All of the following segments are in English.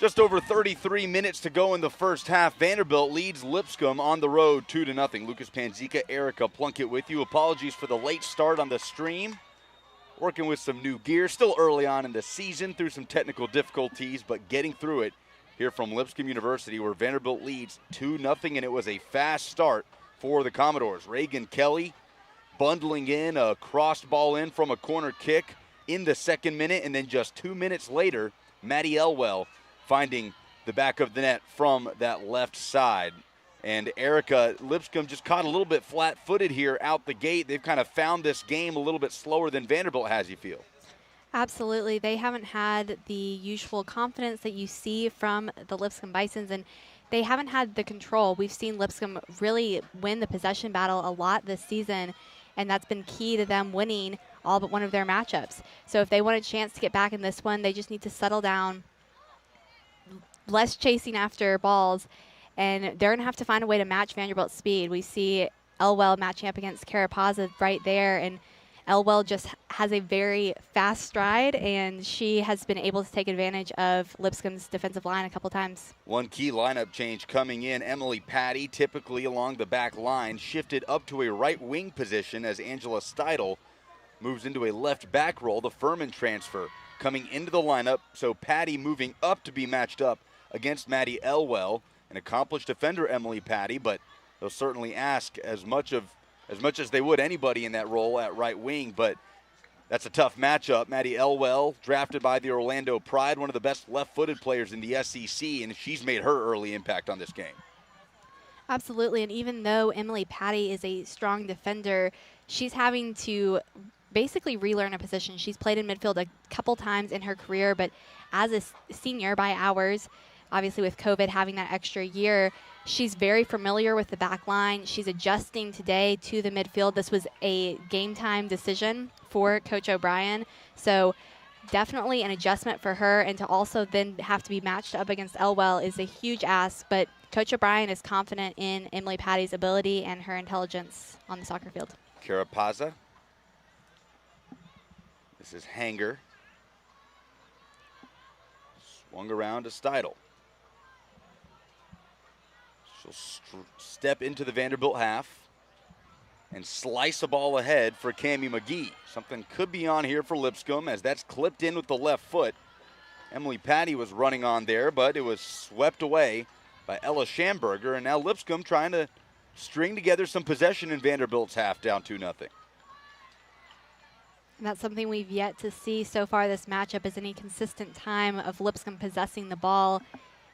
Just over 33 minutes to go in the first half. Vanderbilt leads Lipscomb on the road 2-0. Lucas Panzica, Erica Plunkett with you. Apologies for the late start on the stream. Working with some new gear. Still early on in the season through some technical difficulties, but getting through it here from Lipscomb University where Vanderbilt leads 2-0, and it was a fast start for the Commodores. Reagan Kelly bundling in a crossed ball in from a corner kick in the second minute, and then just 2 minutes later, Maddie Elwell finding the back of the net from that left side. And Erica, Lipscomb just caught a little bit flat-footed here out the gate. They've kind of found this game a little bit slower than Vanderbilt has, you feel? Absolutely. They haven't had the usual confidence that you see from the Lipscomb Bisons, and they haven't had the control. We've seen Lipscomb really win the possession battle a lot this season, and that's been key to them winning all but one of their matchups. So if they want a chance to get back in this one, they just need to settle down, less chasing after balls, and they're going to have to find a way to match Vanderbilt's speed. We see Elwell matching up against Carapaza right there, and Elwell just has a very fast stride, and she has been able to take advantage of Lipscomb's defensive line a couple times. One key lineup change coming in. Emily Patty, typically along the back line, shifted up to a right wing position as Angela Steidel moves into a left back role. The Furman transfer coming into the lineup, so Patty moving up to be matched up against Maddie Elwell, an accomplished defender, Emily Patty, but they'll certainly ask as much as they would anybody in that role at right wing, but that's a tough matchup. Maddie Elwell, drafted by the Orlando Pride, one of the best left-footed players in the SEC, and she's made her early impact on this game. Absolutely, and even though Emily Patty is a strong defender, she's having to basically relearn a position. She's played in midfield a couple times in her career, but as a senior by ours, obviously with COVID having that extra year, she's very familiar with the back line. She's adjusting today to the midfield. This was a game time decision for Coach O'Brien. So definitely an adjustment for her, and to also then have to be matched up against Elwell is a huge ask. But Coach O'Brien is confident in Emily Patty's ability and her intelligence on the soccer field. Carapaza. This is Hanger. Swung around to Steidel. She'll step into the Vanderbilt half and slice a ball ahead for Cammie McGee. Something could be on here for Lipscomb as that's clipped in with the left foot. Emily Patty was running on there, but it was swept away by Ella Schamberger. And now Lipscomb trying to string together some possession in Vanderbilt's half, down 2-0. And that's something we've yet to see so far this matchup, is any consistent time of Lipscomb possessing the ball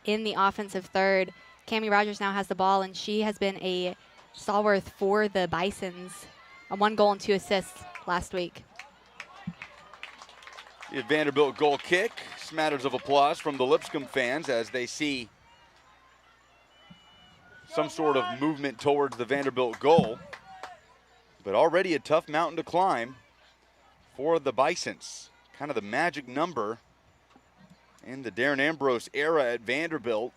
in the offensive third. Cammie Rogers now has the ball, and she has been a stalwart for the Bisons. 1 goal and 2 assists last week. The Vanderbilt goal kick. Smatters of applause from the Lipscomb fans as they see some sort of movement towards the Vanderbilt goal. But already a tough mountain to climb for the Bisons. Kind of the magic number in the Darren Ambrose era at Vanderbilt.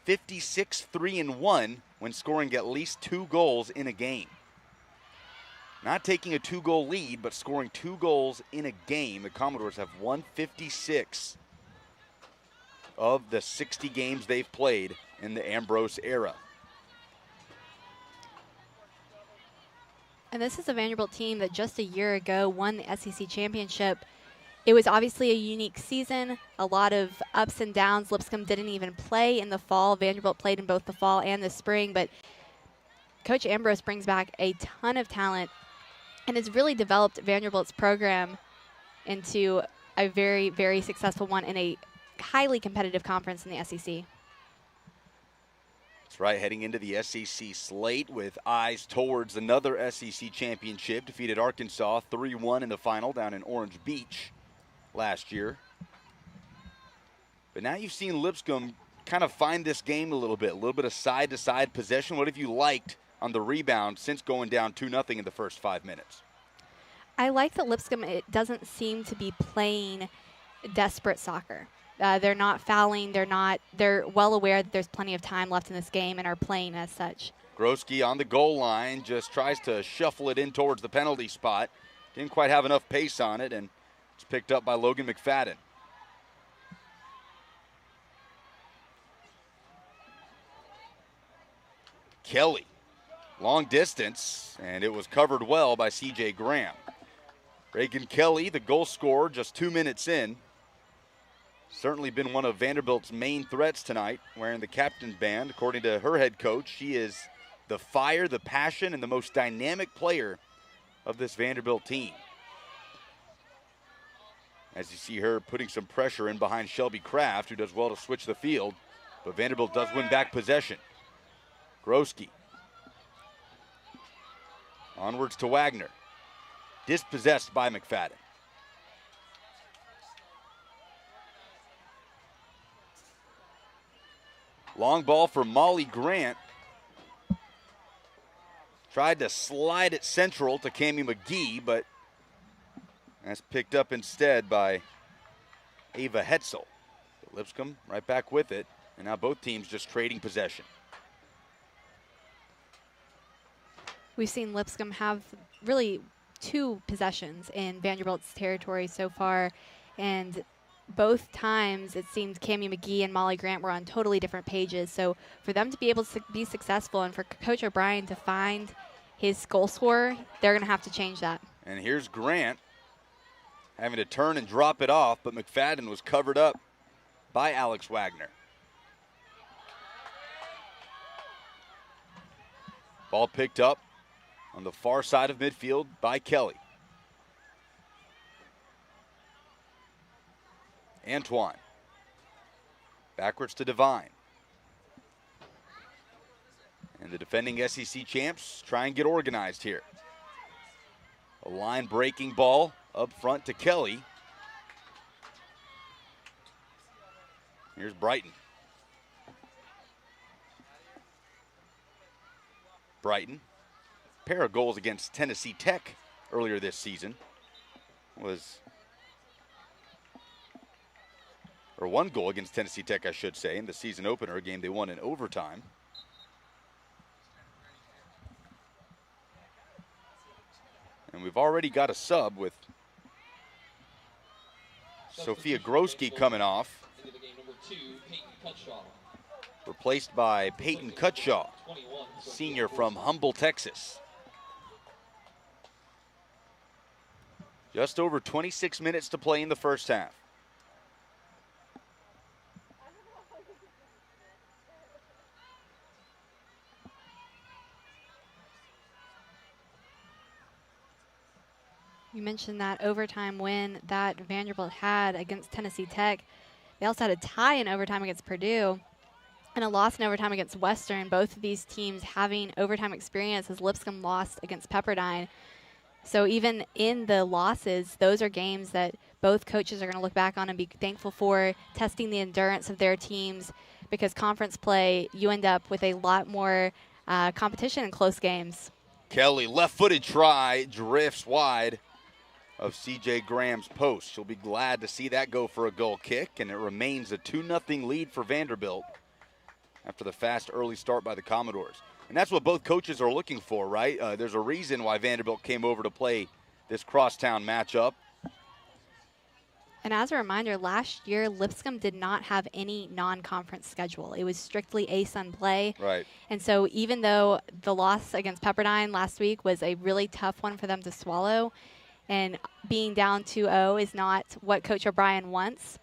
56-3-1 when scoring at least 2 goals in a game. Not taking a 2-goal lead, but scoring 2 goals in a game. The Commodores have won 56 of the 60 games they've played in the Ambrose era. And this is a Vanderbilt team that just a year ago won the SEC championship. It was obviously a unique season, a lot of ups and downs. Lipscomb didn't even play in the fall. Vanderbilt played in both the fall and the spring, but Coach Ambrose brings back a ton of talent and has really developed Vanderbilt's program into a very, very successful one in a highly competitive conference in the SEC. That's right, heading into the SEC slate with eyes towards another SEC championship. Defeated Arkansas 3-1 in the final down in Orange Beach last year. But now you've seen Lipscomb kind of find this game a little bit of side-to-side possession. What have you liked on the rebound since going down 2-0 in the first 5 minutes? I like that Lipscomb, it doesn't seem to be playing desperate soccer. They're not fouling. They're well aware that there's plenty of time left in this game and are playing as such. Groski on the goal line just tries to shuffle it in towards the penalty spot. Didn't quite have enough pace on it, and it's picked up by Logan McFadden. Kelly, long distance, and it was covered well by C.J. Graham. Reagan Kelly, the goal scorer, just 2 minutes in. Certainly been one of Vanderbilt's main threats tonight, wearing the captain's band. According to her head coach, she is the fire, the passion, and the most dynamic player of this Vanderbilt team. As you see her putting some pressure in behind Shelby Kraft, who does well to switch the field, but Vanderbilt does win back possession. Groski. Onwards to Wagner. Dispossessed by McFadden. Long ball for Molly Grant. Tried to slide it central to Cammie McGee, but that's picked up instead by Ava Hetzel. Lipscomb right back with it, and now both teams just trading possession. We've seen Lipscomb have really 2 possessions in Vanderbilt's territory so far, and both times it seemed Cammie McGee and Molly Grant were on totally different pages. So for them to be able to be successful and for Coach O'Brien to find his goal scorer, they're going to have to change that. And here's Grant having to turn and drop it off, but McFadden was covered up by Alex Wagner. Ball picked up on the far side of midfield by Kelly. Antoine. Backwards to Devine. And the defending SEC champs try and get organized here. A line breaking ball up front to Kelly. Here's Brighton. Brighton, pair of goals against Tennessee Tech earlier this season. One goal against Tennessee Tech, I should say, in the season opener, a game they won in overtime. And we've already got a sub with Sophia Groski coming off, replaced by Peyton Cutshaw, senior from Humble, Texas. Just over 26 minutes to play in the first half. You mentioned that overtime win that Vanderbilt had against Tennessee Tech. They also had a tie in overtime against Purdue and a loss in overtime against Western. Both of these teams having overtime experience as Lipscomb lost against Pepperdine. So even in the losses, those are games that both coaches are going to look back on and be thankful for, testing the endurance of their teams, because conference play, you end up with a lot more competition and close games. Kelly, left-footed try, drifts wide of C.J. Graham's post. She'll be glad to see that go for a goal kick, and it remains a 2-0 lead for Vanderbilt after the fast early start by the Commodores. And that's what both coaches are looking for, right? There's a reason why Vanderbilt came over to play this crosstown matchup. And as a reminder, last year Lipscomb did not have any non-conference schedule. It was strictly ASUN play. Right. And so even though the loss against Pepperdine last week was a really tough one for them to swallow, and being down 2-0 is not what Coach O'Brien wants,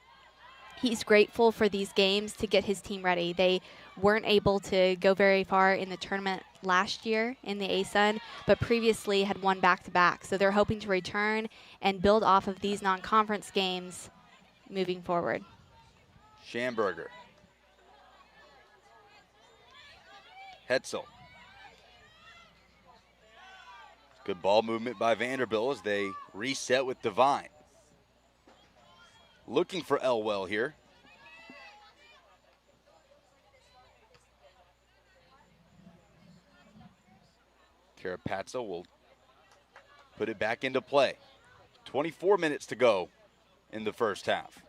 he's grateful for these games to get his team ready. They weren't able to go very far in the tournament last year in the ASUN, but previously had won back-to-back. So they're hoping to return and build off of these non-conference games moving forward. Schamberger. Hetzel. Good ball movement by Vanderbilt as they reset with Devine. Looking for Elwell here. Carapazza will put it back into play. 24 minutes to go in the first half.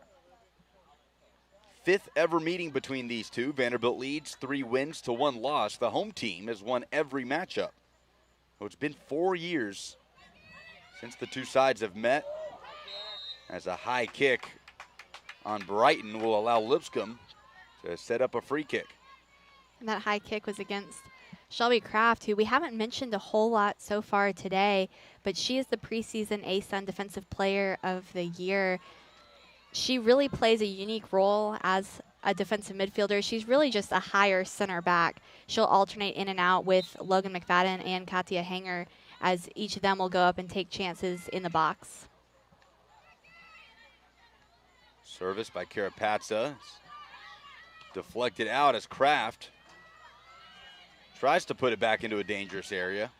5th ever meeting between these two. Vanderbilt leads 3 wins to 1 loss. The home team has won every matchup. Well, it's been 4 years since the two sides have met, as a high kick on Brighton will allow Lipscomb to set up a free kick. And that high kick was against Shelby Kraft, who we haven't mentioned a whole lot so far today, but she is the preseason ASUN Defensive Player of the Year. She really plays a unique role as a defensive midfielder. She's really just a higher center back. She'll alternate in and out with Logan McFadden and Katia Hanger, as each of them will go up and take chances in the box. Service by Carapazza. Deflected out as Kraft tries to put it back into a dangerous area.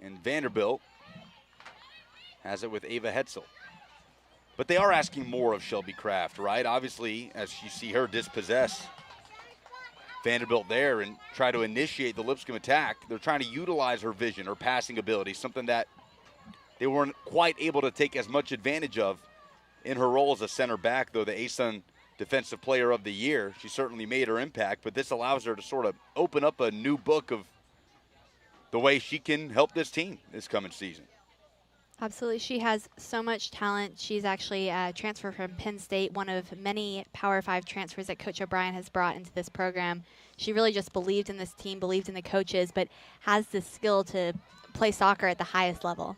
And Vanderbilt has it with Ava Hetzel. But they are asking more of Shelby Kraft, right? Obviously, as you see her dispossess Vanderbilt there and try to initiate the Lipscomb attack, they're trying to utilize her vision, her passing ability, something that they weren't quite able to take as much advantage of in her role as a center back, though the ASUN Defensive Player of the Year. She certainly made her impact, but this allows her to sort of open up a new book of the way she can help this team this coming season. Absolutely. She has so much talent. She's actually a transfer from Penn State, one of many Power 5 transfers that Coach O'Brien has brought into this program. She really just believed in this team, believed in the coaches, but has the skill to play soccer at the highest level.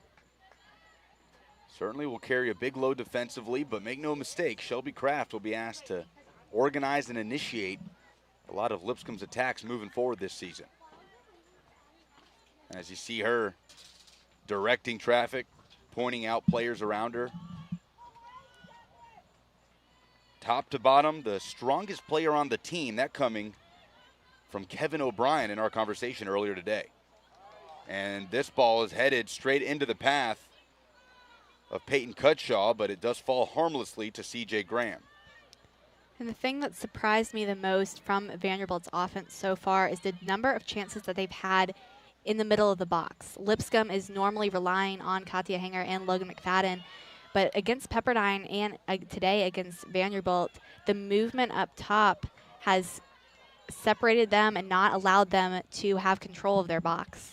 Certainly will carry a big load defensively, but make no mistake, Shelby Kraft will be asked to organize and initiate a lot of Lipscomb's attacks moving forward this season. As you see her directing traffic, pointing out players around her. Top to bottom, the strongest player on the team, that coming from Kevin O'Brien in our conversation earlier today. And this ball is headed straight into the path of Peyton Cutshaw, but it does fall harmlessly to C.J. Graham. And the thing that surprised me the most from Vanderbilt's offense so far is the number of chances that they've had in the middle of the box. Lipscomb is normally relying on Katia Hanger and Logan McFadden, but against Pepperdine and today against Vanderbilt, the movement up top has separated them and not allowed them to have control of their box.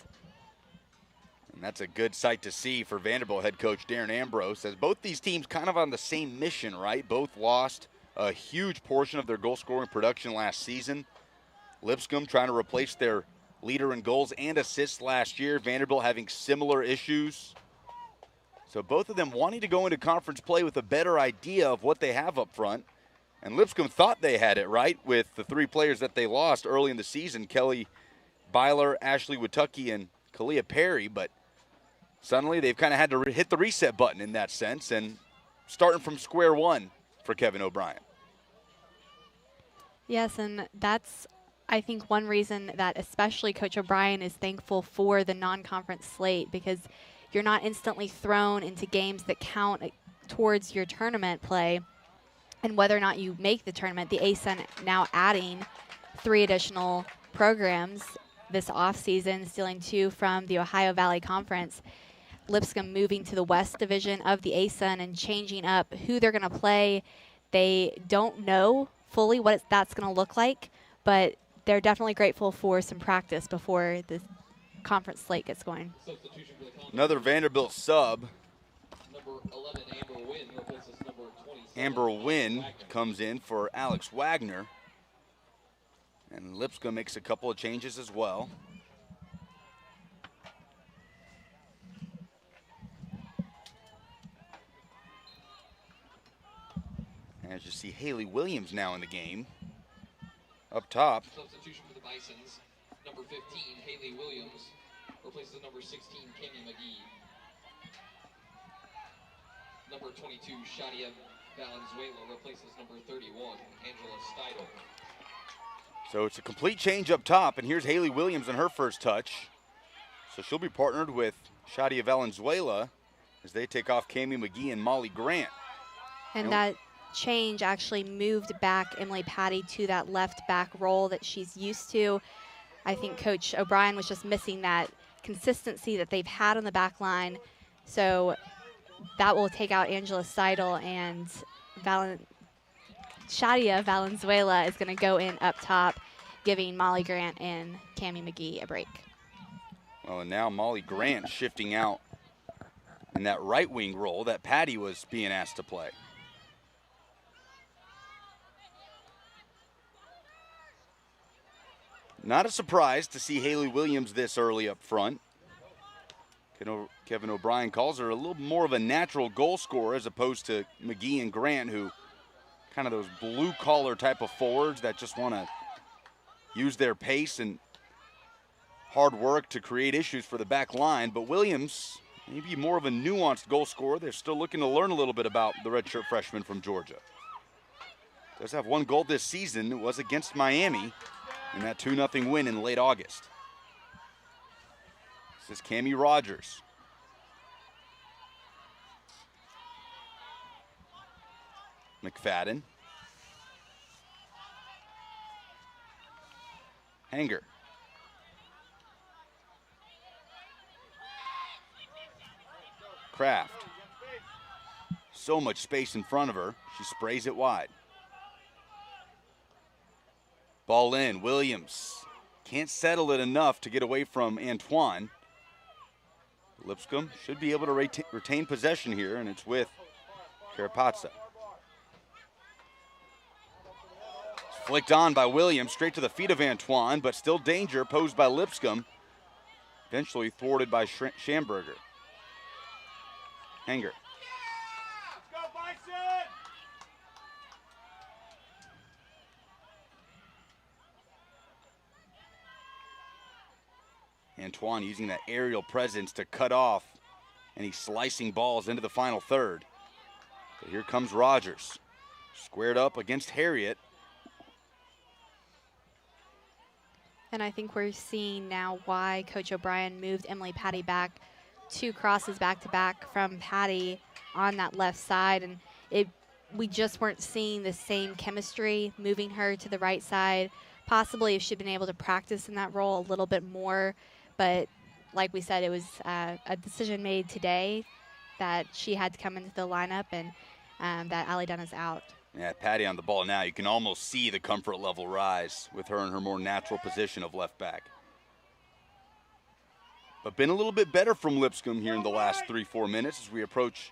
And that's a good sight to see for Vanderbilt head coach Darren Ambrose, as both these teams kind of on the same mission, right? Both lost a huge portion of their goal-scoring production last season. Lipscomb trying to replace their leader in goals and assists last year. Vanderbilt having similar issues. So both of them wanting to go into conference play with a better idea of what they have up front. And Lipscomb thought they had it right with the three players that they lost early in the season, Kelly Byler, Ashley Witucky, and Kalia Perry, but suddenly they've kind of had to hit the reset button in that sense and starting from square one for Kevin O'Brien. Yes, and that's, I think, one reason that especially Coach O'Brien is thankful for the non-conference slate, because you're not instantly thrown into games that count towards your tournament play. And whether or not you make the tournament, the ASUN now adding 3 additional programs this offseason, stealing 2 from the Ohio Valley Conference. Lipscomb moving to the West Division of the ASUN and changing up who they're going to play. They don't know fully what that's going to look like, but they're definitely grateful for some practice before the conference slate gets going. Another Vanderbilt sub. Number 11, Amber Wynn, replaces number 27. Amber Wynn comes in for Alex Wagner. And Lipscomb makes a couple of changes as well. As you see, Haley Williams now in the game. Up top. Substitution for the Bisons. Number 15, Haley Williams, replaces number 16, Kami McGee. Number 22, Shadia Valenzuela, replaces number 31, Angela Steidel. So it's a complete change up top, and here's Haley Williams in her first touch. So she'll be partnered with Shadia Valenzuela as they take off Kami McGee and Molly Grant. And that change actually moved back Emily Patty to that left back role that she's used to. I think Coach O'Brien was just missing that consistency that they've had on the back line. So that will take out Angela Seidel, and Shadia Valenzuela is going to go in up top, giving Molly Grant and Kami McGee a break. Well, and now Molly Grant shifting out in that right wing role that Patty was being asked to play. Not a surprise to see Haley Williams this early up front. Kevin O'Brien calls her a little more of a natural goal scorer as opposed to McGee and Grant, who kind of those blue-collar type of forwards that just want to use their pace and hard work to create issues for the back line. But Williams, maybe more of a nuanced goal scorer. They're still looking to learn a little bit about the redshirt freshman from Georgia. Does have one goal this season. It was against Miami in that 2-0 win in late August. This is Cammie Rogers. McFadden. Hanger. Kraft. So much space in front of her. She sprays it wide. Ball in. Williams can't settle it enough to get away from Antoine. Lipscomb should be able to retain possession here, and it's with Carapazza. Flicked on by Williams, straight to the feet of Antoine, but still danger posed by Lipscomb. Eventually thwarted by Schamberger. Hanger. Let's go, Bison! Antoine using that aerial presence to cut off any slicing balls into the final third. But here comes Rogers. Squared up against Harriet. And I think we're seeing now why Coach O'Brien moved Emily Patty back 2 crosses back-to-back from Patty on that left side. And we just weren't seeing the same chemistry moving her to the right side. Possibly if she'd been able to practice in that role a little bit more. But like we said, it was a decision made today that she had to come into the lineup, and that Allie Dunn is out. Yeah, Patty on the ball now. You can almost see the comfort level rise with her in her more natural position of left back. But been a little bit better from Lipscomb here in the last 3-4 minutes as we approach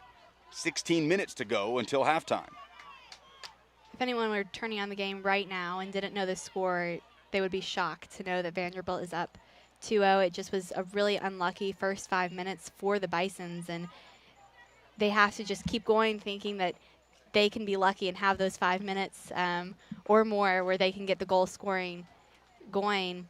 16 minutes to go until halftime. If anyone were turning on the game right now and didn't know the score, they would be shocked to know that Vanderbilt is up 2-0. It just was a really unlucky first 5 minutes for the Bisons, and they have to just keep going thinking that they can be lucky and have those 5 minutes or more where they can get the goal scoring going.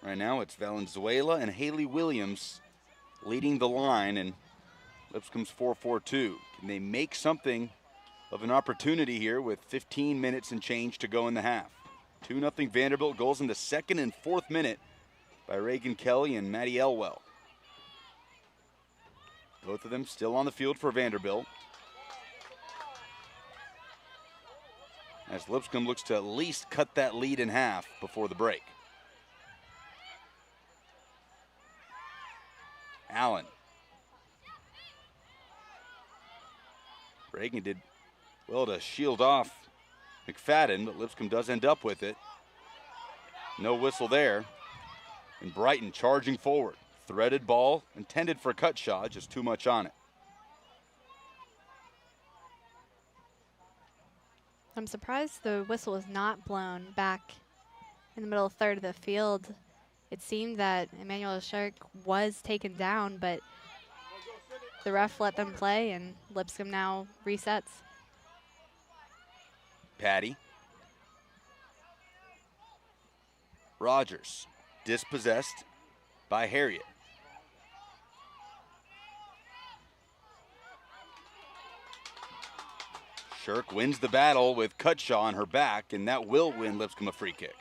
Right now it's Valenzuela and Haley Williams leading the line, and Lipscomb's 4-4-2. Can they make something of an opportunity here with 15 minutes and change to go in the half? 2-0 Vanderbilt. Goals in the 2nd and 4th minute by Reagan Kelly and Maddie Elwell. Both of them still on the field for Vanderbilt. As Lipscomb looks to at least cut that lead in half before the break. Allen. Reagan did well to shield off McFadden, but Lipscomb does end up with it. No whistle there. And Brighton charging forward. Threaded ball, intended for a cut shot, just too much on it. I'm surprised the whistle was not blown back in the middle third of the field. It seemed that Emmanuel Shark was taken down, but the ref let them play, and Lipscomb now resets. Patty. Rogers, dispossessed by Harriet. Shirk wins the battle with Cutshaw on her back, and that will win Lipscomb a free kick.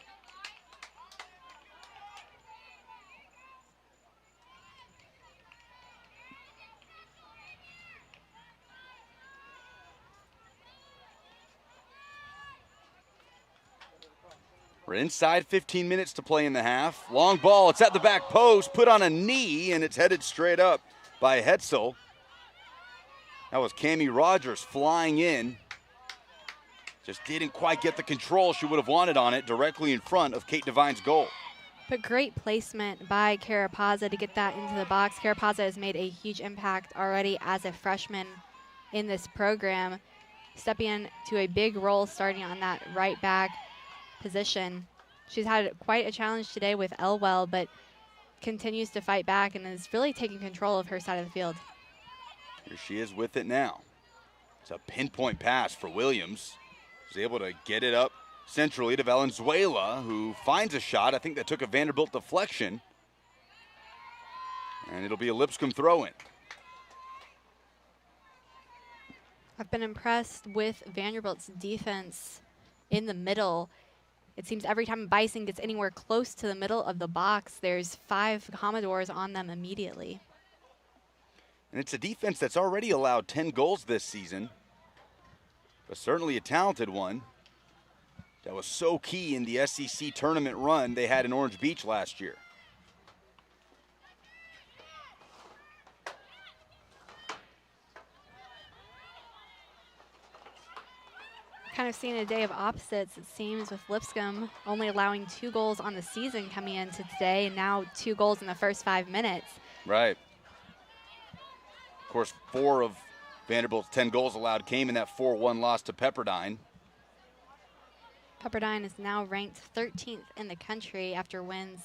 We're inside 15 minutes to play in the half. Long ball, it's at the back post, put on a knee, and it's headed straight up by Hetzel. That was Cammie Rogers flying in. Just didn't quite get the control she would have wanted on it directly in front of Kate Devine's goal. But great placement by Carapazza to get that into the box. Carapazza has made a huge impact already as a freshman in this program. stepping into a big role starting on that right back position. She's had quite a challenge today with Elwell, but continues to fight back and is really taking control of her side of the field. Here she is with it now. It's a pinpoint pass for Williams. She's able to get it up centrally to Valenzuela, who finds a shot. I think that took a Vanderbilt deflection. And it'll be a Lipscomb throw-in. I've been impressed with Vanderbilt's defense in the middle. It seems every time Bison gets anywhere close to the middle of the box, there's 5 Commodores on them immediately. And it's a defense that's already allowed 10 goals this season, but certainly a talented one. That was so key in the SEC tournament run they had in Orange Beach last year. Kind of seeing a day of opposites, it seems, with Lipscomb only allowing 2 goals on the season coming into today, and now 2 goals in the first 5 minutes. Right. Of course, 4 of Vanderbilt's 10 goals allowed came in that 4-1 loss to Pepperdine. Pepperdine is now ranked 13th in the country after wins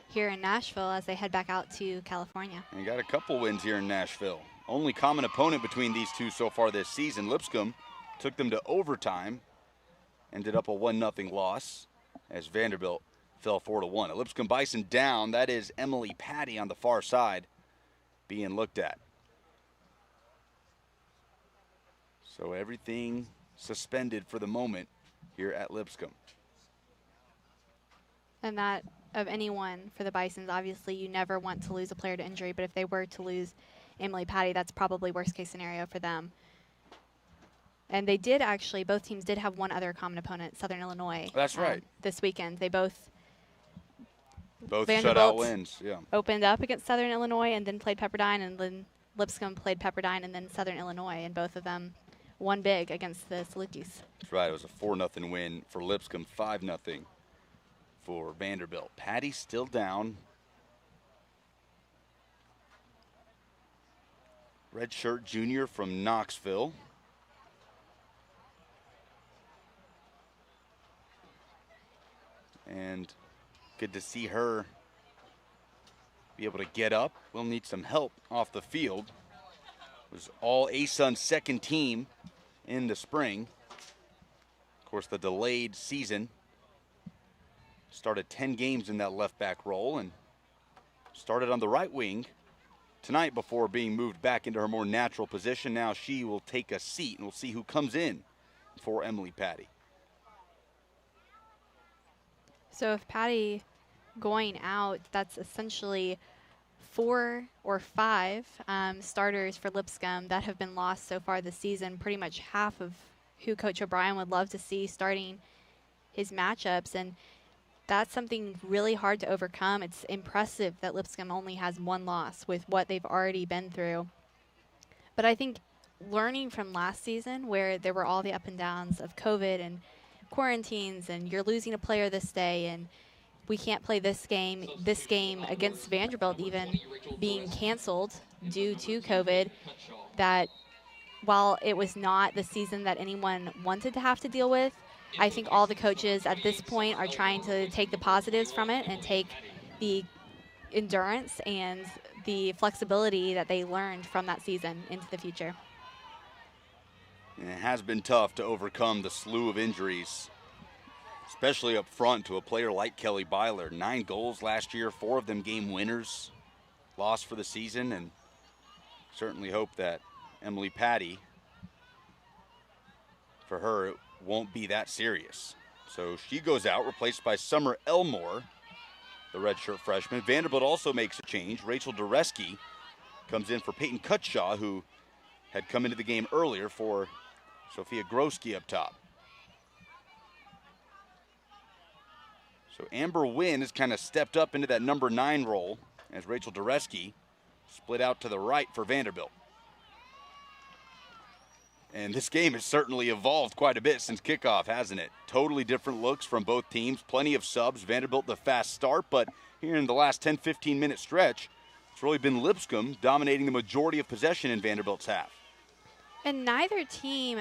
here in Nashville as they head back out to California. And got a couple wins here in Nashville. Only common opponent between these two so far this season. Lipscomb took them to overtime, ended up a 1-0 loss as Vanderbilt fell 4-1. A Lipscomb Bison down. That is Emily Patty on the far side being looked at. So everything suspended for the moment here at Lipscomb. And that of anyone for the Bisons, obviously you never want to lose a player to injury, but if they were to lose Emily Patty, that's probably worst case scenario for them. And they did actually, both teams did have one other common opponent, Southern Illinois. That's right. This weekend. They both shutout wins, yeah. Opened up against Southern Illinois and then played Pepperdine, and then Lipscomb played Pepperdine and then Southern Illinois, and both of them won big against the Salukis. That's right. It was a 4-0 win for Lipscomb, 5-0 for Vanderbilt. Patty still down. Redshirt junior from Knoxville. And good to see her be able to get up. We'll need some help off the field. It was all ASUN's second team in the spring. Of course, the delayed season started 10 games in that left back role and started on the right wing tonight before being moved back into her more natural position. Now she will take a seat, and we'll see who comes in for Emily Patty. So if Patty going out, that's essentially 4 or 5 starters for Lipscomb that have been lost so far this season. Pretty much half of who Coach O'Brien would love to see starting his matchups, and that's something really hard to overcome. It's impressive that Lipscomb only has 1 loss with what they've already been through. But I think learning from last season, where there were all the up and downs of COVID and quarantines, and you're losing a player this day, and we can't play this game against Vanderbilt even being canceled due to COVID, that while it was not the season that anyone wanted to have to deal with, I think all the coaches at this point are trying to take the positives from it and take the endurance and the flexibility that they learned from that season into the future. And it has been tough to overcome the slew of injuries, especially up front to a player like Kelly Byler. 9 goals last year, 4 of them game winners, lost for the season, and certainly hope that Emily Patty, for her, it won't be that serious. So she goes out, replaced by Summer Elmore, the redshirt freshman. Vanderbilt also makes a change. Rachel Dureski comes in for Peyton Cutshaw, who had come into the game earlier for Sophia Groski up top. So Amber Wynn has kind of stepped up into that number 9 role as Rachel Dureski split out to the right for Vanderbilt. And this game has certainly evolved quite a bit since kickoff, hasn't it? Totally different looks from both teams, plenty of subs. Vanderbilt the fast start, but here in the last 10-15 minute stretch, it's really been Lipscomb dominating the majority of possession in Vanderbilt's half. And neither team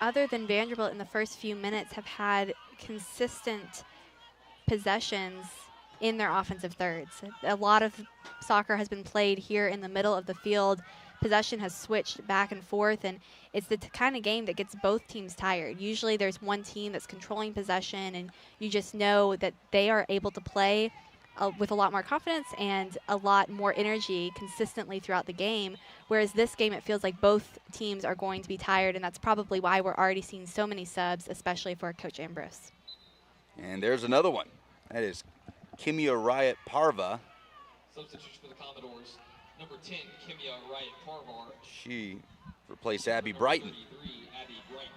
other than Vanderbilt in the first few minutes, have had consistent possessions in their offensive thirds. A lot of soccer has been played here in the middle of the field. Possession has switched back and forth, and it's the kind of game that gets both teams tired. Usually there's one team that's controlling possession, and you just know that they are able to play with a lot more confidence and a lot more energy consistently throughout the game, whereas this game it feels like both teams are going to be tired, and that's probably why we're already seeing so many subs, especially for Coach Ambrose. And there's another one. That is Kimia Riot Parva. Substitution for the Commodores. Number 10, Kimia Riot Parvar. She replaced Abby Number Brighton. 33, Abby Brighton.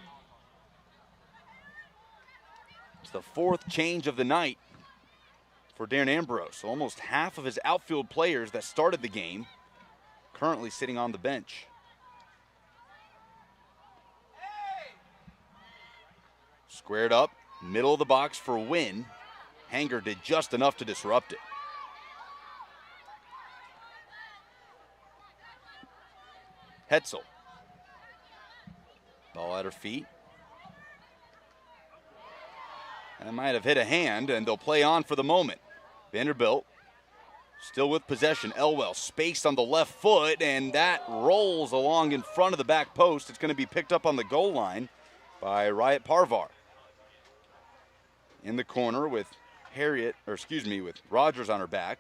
It's the fourth change of the night for Darren Ambrose. Almost half of his outfield players that started the game currently sitting on the bench. Squared up, middle of the box for Wynn. Hanger did just enough to disrupt it. Hetzel. Ball at her feet. That might have hit a hand, and they'll play on for the moment. Vanderbilt still with possession. Elwell spaced on the left foot, and that rolls along in front of the back post. It's going to be picked up on the goal line by Riot Parvar. In the corner with with Rogers on her back,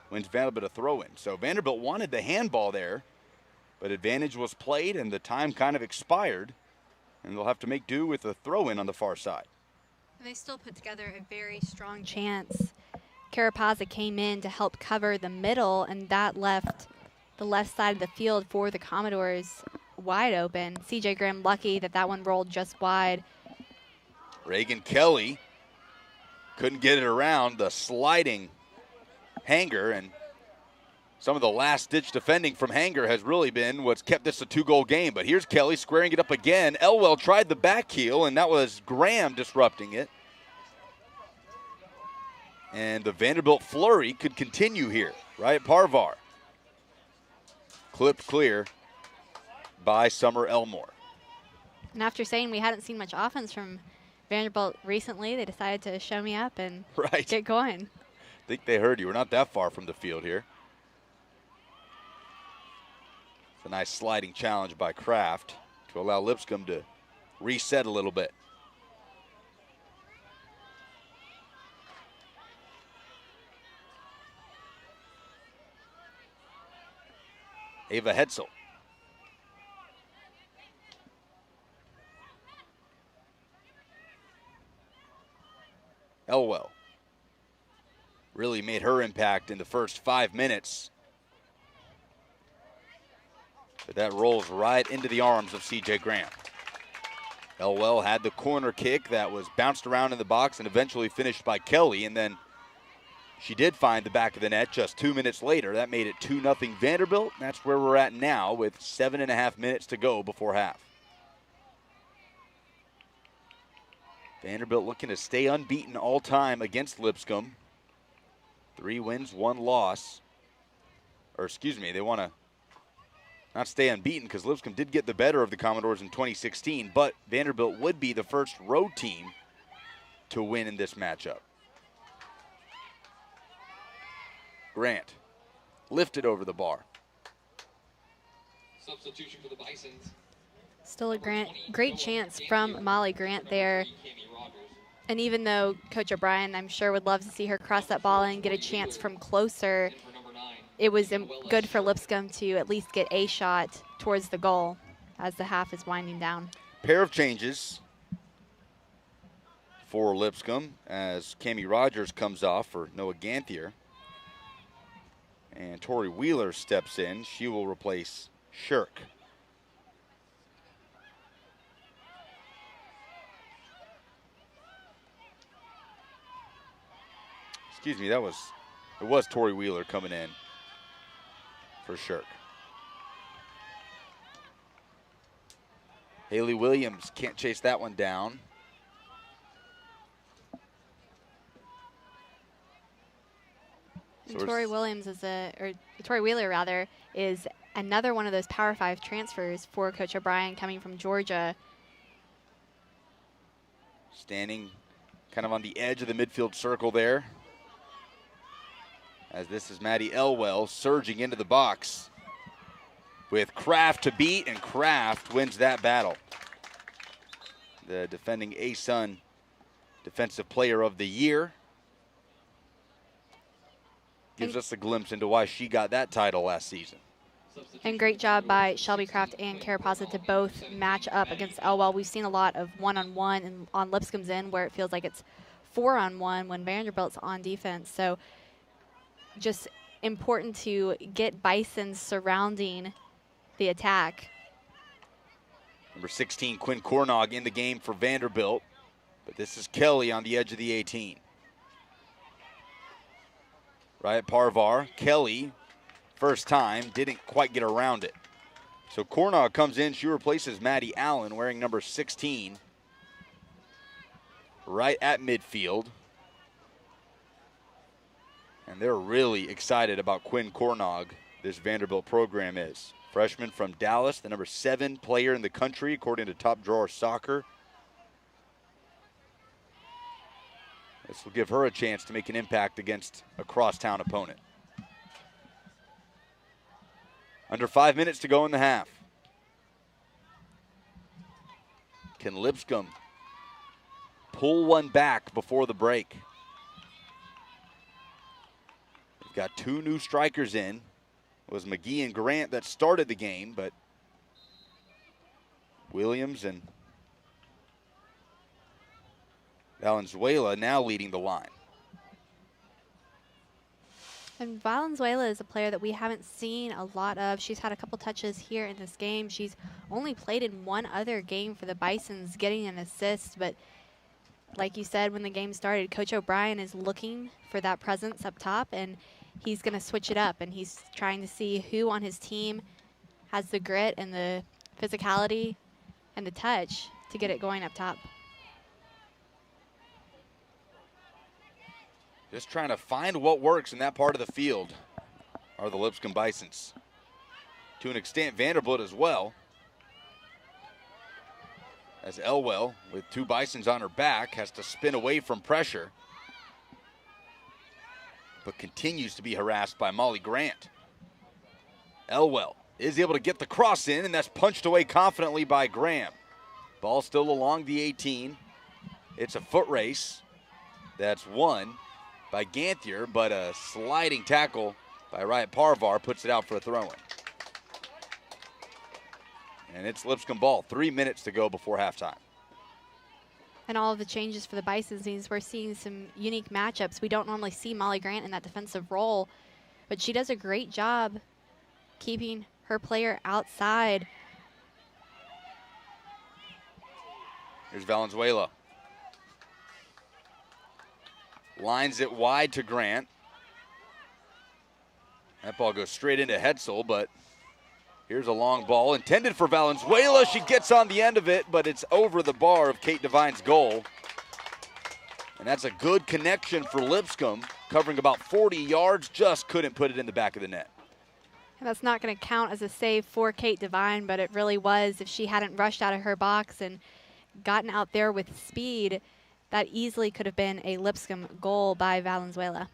wins Vanderbilt a throw-in. So Vanderbilt wanted the handball there, but advantage was played and the time kind of expired, and they'll have to make do with a throw-in on the far side. And they still put together a very strong chance. Carapaza came in to help cover the middle, and that left the left side of the field for the Commodores wide open. CJ Graham lucky that one rolled just wide. Reagan Kelly couldn't get it around the sliding Hanger, and some of the last-ditch defending from Hanger has really been what's kept this a two-goal game. But here's Kelly squaring it up again. Elwell tried the back heel, and that was Graham disrupting it. And the Vanderbilt flurry could continue here. Riot Parvar clipped clear by Summer Elmore. And after saying we hadn't seen much offense from Vanderbilt recently, they decided to show me up and get going. I think they heard you. We're not that far from the field here. It's a nice sliding challenge by Kraft to allow Lipscomb to reset a little bit. Ava Hetzel. Elwell really made her impact in the first 5 minutes. But that rolls right into the arms of CJ Graham. Elwell had the corner kick that was bounced around in the box and eventually finished by Kelly, and then she did find the back of the net just 2 minutes later. That made it 2-0 Vanderbilt. That's where we're at now with 7.5 minutes to go before half. Vanderbilt looking to stay unbeaten all time against Lipscomb. 3 wins, 1 loss. Or excuse me, they want to not stay unbeaten because Lipscomb did get the better of the Commodores in 2016, but Vanderbilt would be the first road team to win in this matchup. Grant lifted over the bar. Substitution for the Bisons. Still a great chance from Molly Grant there. And even though Coach O'Brien, I'm sure, would love to see her cross that ball and get a chance from closer, it was good for Lipscomb to at least get a shot towards the goal as the half is winding down. Pair of changes for Lipscomb as Cammie Rogers comes off for Noah Ganthier. And Tori Wheeler steps in. She will replace Shirk. Excuse me, it was Tori Wheeler coming in for Shirk. Haley Williams can't chase that one down. And Tori Williams Tori Wheeler rather, is another one of those Power 5 transfers for Coach O'Brien coming from Georgia. standing kind of on the edge of the midfield circle there. As this is Maddie Elwell surging into the box with Kraft to beat, and Kraft wins that battle. The defending ASUN Defensive Player of the Year. Gives us a glimpse into why she got that title last season. And great job by Shelby Kraft and Carapazza to both match up against Elwell. We've seen a lot of one-on-one and on Lipscomb's end where it feels like it's 4-on-1 when Vanderbilt's on defense. So just important to get Bison surrounding the attack. Number 16, Quinn Cornog in the game for Vanderbilt. But this is Kelly on the edge of the 18. Riot Parvar, Kelly, first time, didn't quite get around it. So Cornog comes in, she replaces Maddie Allen wearing number 16. Right at midfield. And they're really excited about Quinn Cornog, this Vanderbilt program is. Freshman from Dallas, the number 7 player in the country, according to Top Drawer Soccer. This will give her a chance to make an impact against a crosstown opponent. Under 5 minutes to go in the half. Can Lipscomb pull one back before the break? We've got 2 new strikers in. It was McGee and Grant that started the game, but Williams and Valenzuela now leading the line. And Valenzuela is a player that we haven't seen a lot of. She's had a couple touches here in this game. She's only played in one other game for the Bisons, getting an assist. But like you said when the game started, Coach O'Brien is looking for that presence up top, and he's going to switch it up. And he's trying to see who on his team has the grit and the physicality and the touch to get it going up top. Just trying to find what works in that part of the field are the Lipscomb Bisons. To an extent, Vanderbilt as well. As Elwell, with 2 Bisons on her back, has to spin away from pressure, but continues to be harassed by Molly Grant. Elwell is able to get the cross in, and that's punched away confidently by Graham. Ball still along the 18. It's a foot race. That's won by Ganthier, but a sliding tackle by Riot Parvar puts it out for a throw-in. And it's Lipscomb ball, 3 minutes to go before halftime. And all of the changes for the Bisons means we're seeing some unique matchups. We don't normally see Molly Grant in that defensive role, but she does a great job keeping her player outside. Here's Valenzuela. Lines it wide to Grant. That ball goes straight into Hetzel, but here's a long ball intended for Valenzuela. She gets on the end of it, but it's over the bar of Kate Devine's goal. And that's a good connection for Lipscomb, covering about 40 yards, just couldn't put it in the back of the net. And that's not going to count as a save for Kate Devine, but it really was. If she hadn't rushed out of her box and gotten out there with speed, that easily could have been a Lipscomb goal by Valenzuela.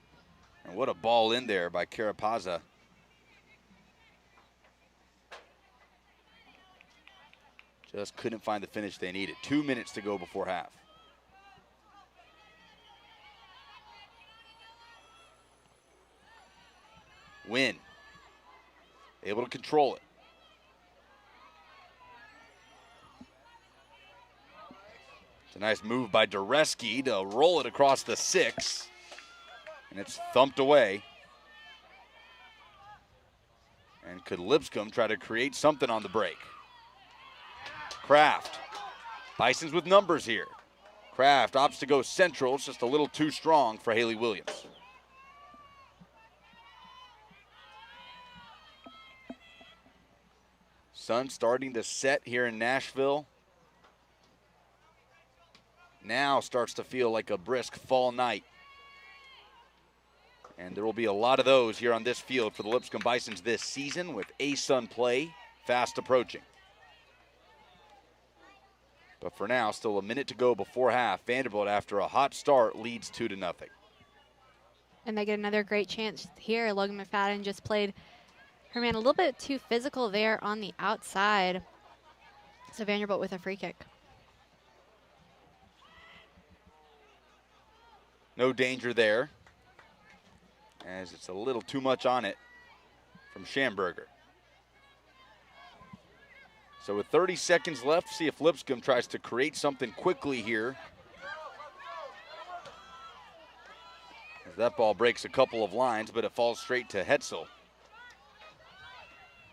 And what a ball in there by Carapazza. Just couldn't find the finish they needed. 2 minutes to go before half. Win. Able to control it. It's a nice move by Dureski to roll it across the 6. And it's thumped away. And could Lipscomb try to create something on the break? Kraft. Bisons with numbers here. Kraft opts to go central. It's just a little too strong for Haley Williams. Sun starting to set here in Nashville. Now starts to feel like a brisk fall night. And there will be a lot of those here on this field for the Lipscomb Bisons this season, with ASUN play fast approaching. But for now, still a minute to go before half. Vanderbilt, after a hot start, leads 2-0. And they get another great chance here. Logan McFadden just played her man a little bit too physical there on the outside. So Vanderbilt with a free kick. No danger there, as it's a little too much on it from Schamberger. So with 30 seconds left, see if Lipscomb tries to create something quickly here. As that ball breaks a couple of lines, but it falls straight to Hetzel.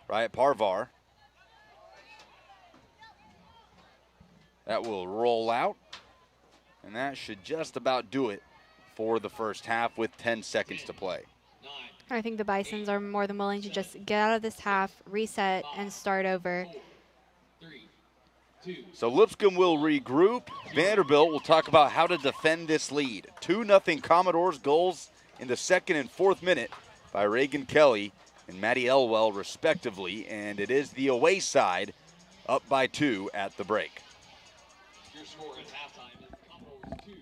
Riot Parvar. That will roll out, and that should just about do it for the first half with 10 seconds to play. I think the Bisons are more than willing to just get out of this half, reset, and start over. So Lipscomb will regroup. Vanderbilt will talk about how to defend this lead. 2-0 Commodores, goals in the second and fourth minute by Reagan Kelly and Maddie Elwell respectively, and it is the away side up by 2 at the break. Your score at halftime is Commodores 2.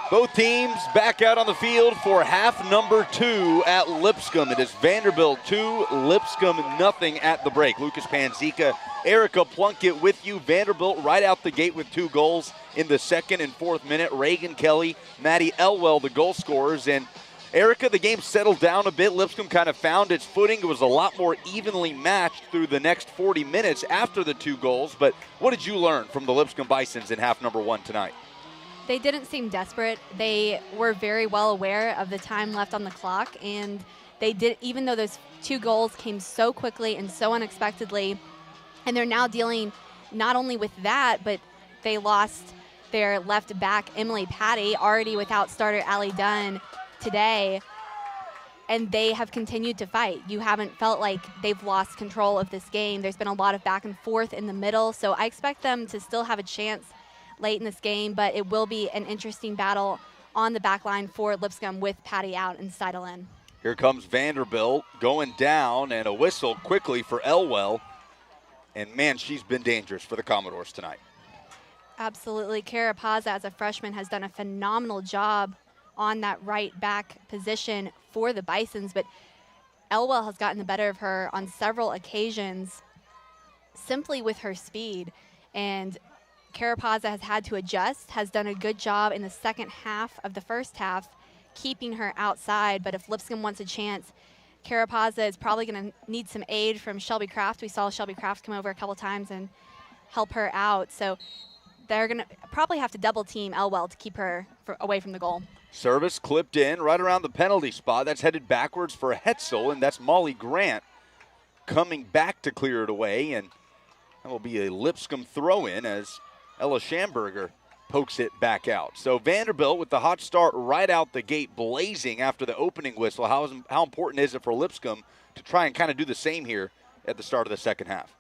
Both teams back out on the field for half number 2 at Lipscomb. It is Vanderbilt 2, Lipscomb nothing at the break. Lucas Panzica, Erica Plunkett with you. Vanderbilt right out the gate with 2 goals in the second and fourth minute. Reagan Kelly, Maddie Elwell, the goal scorers. And Erica, the game settled down a bit. Lipscomb kind of found its footing. It was a lot more evenly matched through the next 40 minutes after the 2 goals. But what did you learn from the Lipscomb Bisons in half number 1 tonight? They didn't seem desperate. They were very well aware of the time left on the clock, and they did, even though those 2 goals came so quickly and so unexpectedly, and they're now dealing not only with that, but they lost their left back, Emily Patty, already without starter Allie Dunn today, and they have continued to fight. You haven't felt like they've lost control of this game. There's been a lot of back and forth in the middle, so I expect them to still have a chance late in this game, but it will be an interesting battle on the back line for Lipscomb with Patty out and Seidel in. Here comes Vanderbilt going down, and a whistle quickly for Elwell. And man, she's been dangerous for the Commodores tonight. Absolutely. Kara Paza, as a freshman, has done a phenomenal job on that right back position for the Bisons, but Elwell has gotten the better of her on several occasions simply with her speed. And Carapaza has had to adjust, has done a good job in the second half of the first half, keeping her outside. But if Lipscomb wants a chance, Carapaza is probably going to need some aid from Shelby Kraft. We saw Shelby Kraft come over a couple times and help her out. So they're going to probably have to double team Elwell to keep her away from the goal. Service clipped in right around the penalty spot. That's headed backwards for Hetzel, and that's Molly Grant coming back to clear it away. And that will be a Lipscomb throw-in as Ella Schamberger pokes it back out. So Vanderbilt with the hot start right out the gate, blazing after the opening whistle. How important is it for Lipscomb to try and kind of do the same here at the start of the second half?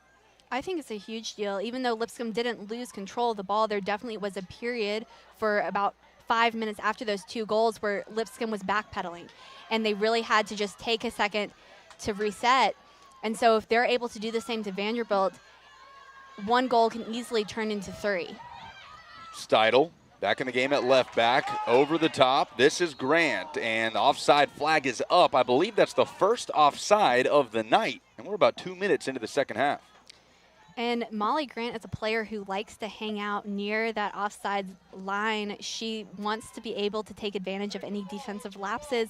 I think it's a huge deal. Even though Lipscomb didn't lose control of the ball, there definitely was a period for about 5 minutes after those 2 goals where Lipscomb was backpedaling. And they really had to just take a second to reset. And so if they're able to do the same to Vanderbilt, 1 goal can easily turn into 3. Steidel back in the game at left back, over the top. This is Grant, and the offside flag is up. I believe that's the first offside of the night, and we're about 2 minutes into the second half. And Molly Grant is a player who likes to hang out near that offside line. She wants to be able to take advantage of any defensive lapses,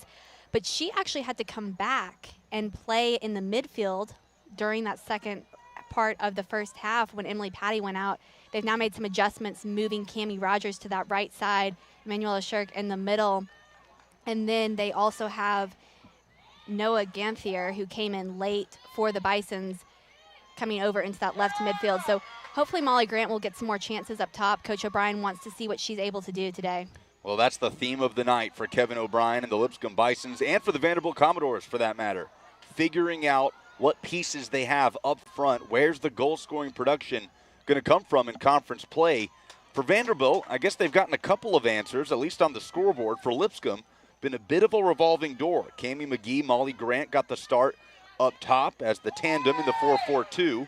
but she actually had to come back and play in the midfield during that second part of the first half when Emily Patty went out. They've now made some adjustments, moving Cammie Rogers to that right side, Emanuela Shirk in the middle. And then they also have Noah Ganthier, who came in late for the Bisons, coming over into that left midfield. So hopefully Molly Grant will get some more chances up top. Coach O'Brien wants to see what she's able to do today. Well, that's the theme of the night for Kevin O'Brien and the Lipscomb Bisons, and for the Vanderbilt Commodores for that matter. Figuring out what pieces they have up front. Where's the goal-scoring production going to come from in conference play? For Vanderbilt, I guess they've gotten a couple of answers, at least on the scoreboard. For Lipscomb, been a bit of a revolving door. Cammie McGee, Molly Grant got the start up top as the tandem in the 4-4-2.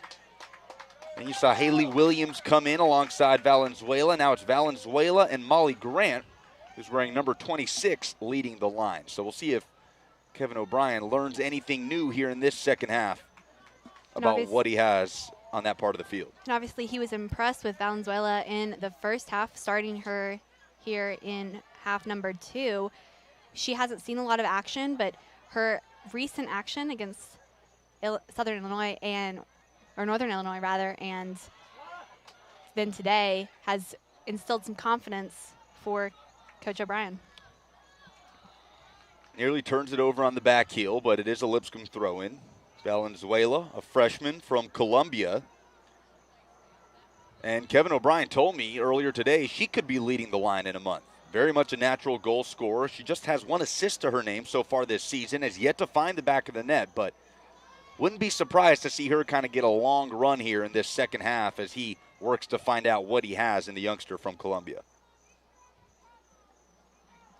And you saw Haley Williams come in alongside Valenzuela. Now it's Valenzuela and Molly Grant, who's wearing number 26, leading the line. So we'll see if Kevin O'Brien learns anything new here in this second half about what he has on that part of the field. And obviously he was impressed with Valenzuela in the first half, starting her here in half number 2. She hasn't seen a lot of action, but her recent action against Northern Illinois, and then today has instilled some confidence for Coach O'Brien. Nearly turns it over on the back heel, but it is a Lipscomb throw-in. Valenzuela, a freshman from Columbia. And Kevin O'Brien told me earlier today she could be leading the line in a month. Very much a natural goal scorer. She just has 1 assist to her name so far this season, has yet to find the back of the net, but wouldn't be surprised to see her kind of get a long run here in this second half as he works to find out what he has in the youngster from Columbia.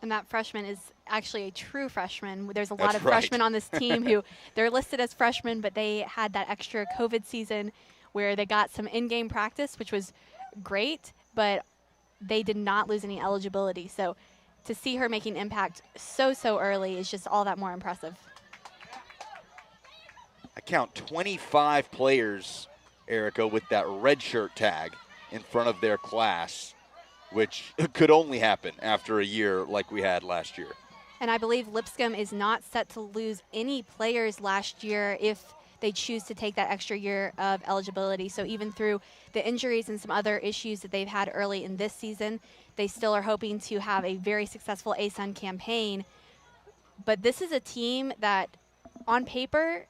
And that freshman is actually a true freshman. There's a lot of right. freshmen on this team who they're listed as freshmen, but they had that extra COVID season where they got some in-game practice, which was great, but they did not lose any eligibility. So to see her making impact so early is just all that more impressive. I count 25 players, Erica, with that red shirt tag in front of their class, which could only happen after a year like we had last year. And I believe Lipscomb is not set to lose any players last year if they choose to take that extra year of eligibility. So even through the injuries and some other issues that they've had early in this season, they still are hoping to have a very successful ASUN campaign. But this is a team that, on paper,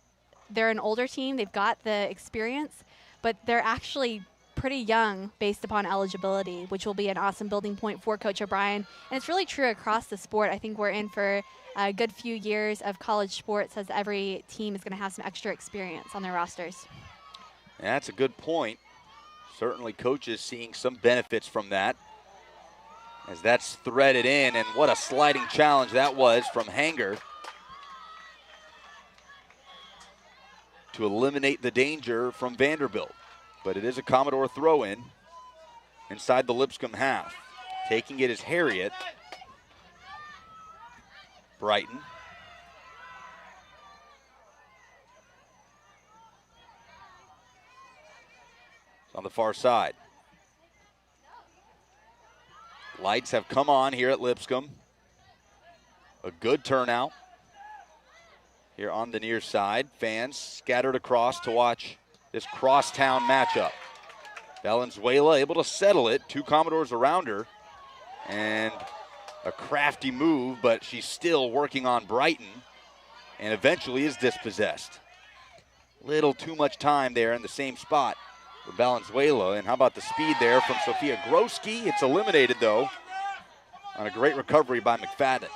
they're an older team. They've got the experience, but they're actually pretty young based upon eligibility, which will be an awesome building point for Coach O'Brien. And it's really true across the sport. I think we're in for a good few years of college sports as every team is going to have some extra experience on their rosters. Yeah, that's a good point. Certainly coaches seeing some benefits from that as that's threaded in, and what a sliding challenge that was from Hanger to eliminate the danger from Vanderbilt. But it is a Commodore throw-in inside the Lipscomb half. Taking it is Harriet. Brighton. It's on the far side. Lights have come on here at Lipscomb. A good turnout here on the near side. Fans scattered across to watch this crosstown matchup. Valenzuela able to settle it. Two Commodores around her. And a crafty move, but she's still working on Brighton and eventually is dispossessed. Little too much time there in the same spot for Valenzuela. And how about the speed there from Sophia Groski? It's eliminated, though, on a great recovery by McFadden.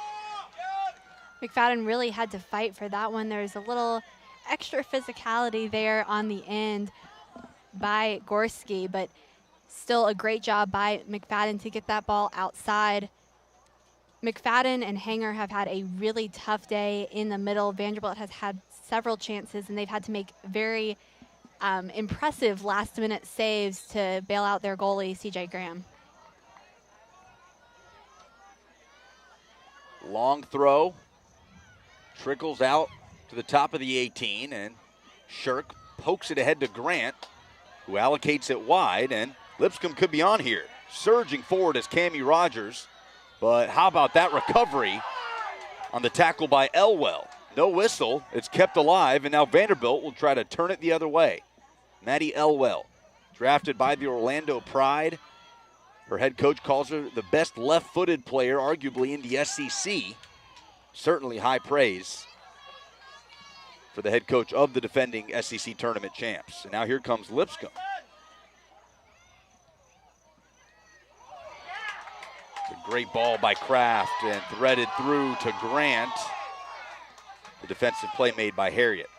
McFadden really had to fight for that one. There's a little extra physicality there on the end by Gorski, but still a great job by McFadden to get that ball outside. McFadden and Hanger have had a really tough day in the middle. Vanderbilt has had several chances, and they've had to make very impressive last-minute saves to bail out their goalie, C.J. Graham. Long throw. Trickles out to the top of the 18, and Shirk pokes it ahead to Grant, who allocates it wide, and Lipscomb could be on here. Surging forward is Cammie Rogers, but how about that recovery on the tackle by Elwell? No whistle, it's kept alive, and now Vanderbilt will try to turn it the other way. Maddie Elwell, drafted by the Orlando Pride. Her head coach calls her the best left-footed player, arguably, in the SEC. Certainly high praise for the head coach of the defending SEC tournament champs. And now here comes Lipscomb. It's a great ball by Kraft and threaded through to Grant. The defensive play made by Harriet.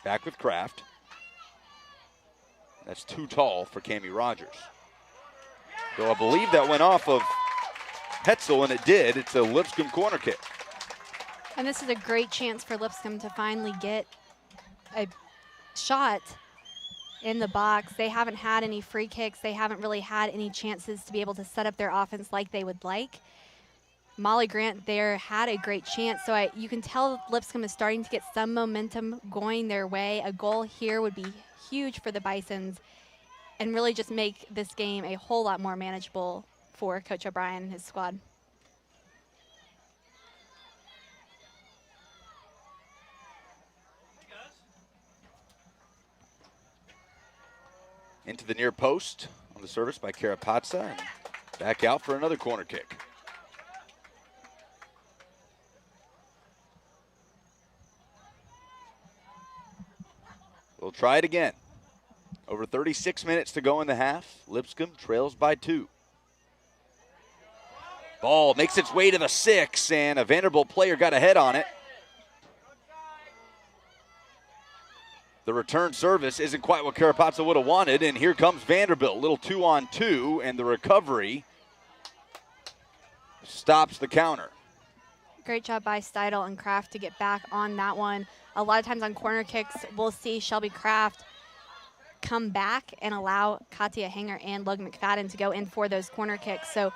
Back with Kraft. That's too tall for Cammie Rogers. Though I believe that went off of Hetzel, and it did. It's a Lipscomb corner kick. And this is a great chance for Lipscomb to finally get a shot in the box. They haven't had any free kicks. They haven't really had any chances to be able to set up their offense like they would like. Molly Grant there had a great chance. So you can tell Lipscomb is starting to get some momentum going their way. A goal here would be huge for the Bisons and really just make this game a whole lot more manageable for Coach O'Brien and his squad. Into the near post on the service by Carapazza, and back out for another corner kick. We'll try it again. Over 36 minutes to go in the half. Lipscomb trails by 2. Ball makes its way to the 6, and a Vanderbilt player got a head on it. The return service isn't quite what Carapazza would have wanted, and here comes Vanderbilt. Little 2-on-2, and the recovery stops the counter. Great job by Steidel and Kraft to get back on that one. A lot of times on corner kicks, we'll see Shelby Kraft come back and allow Katia Hanger and Lug McFadden to go in for those corner kicks. So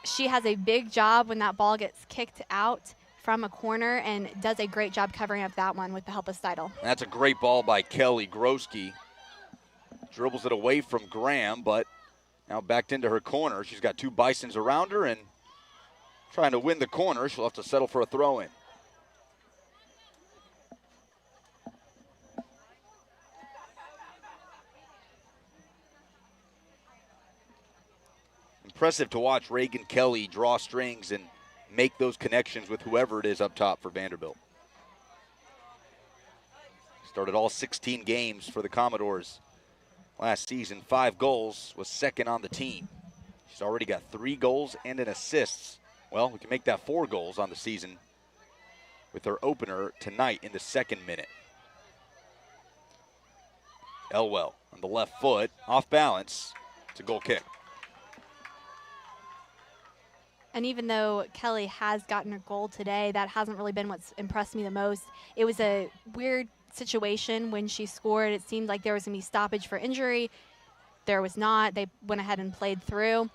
She has a big job when that ball gets kicked out from a corner and does a great job covering up that one with the help of Steidel. That's a great ball by Kelly Groski. Dribbles it away from Graham, but now backed into her corner. She's got two Bisons around her and trying to win the corner. She'll have to settle for a throw-in. Impressive to watch Reagan Kelly draw strings and make those connections with whoever it is up top for Vanderbilt. Started all 16 games for the Commodores last season. 5 goals, was second on the team. She's already got 3 goals and an assist. Well, we can make that 4 goals on the season with her opener tonight in the 2nd minute. Elwell on the left foot, off balance. It's a goal kick. And even though Kelly has gotten a goal today, that hasn't really been what's impressed me the most. It was a weird situation when she scored. It seemed like there was going to be stoppage for injury. There was not. They went ahead and played through.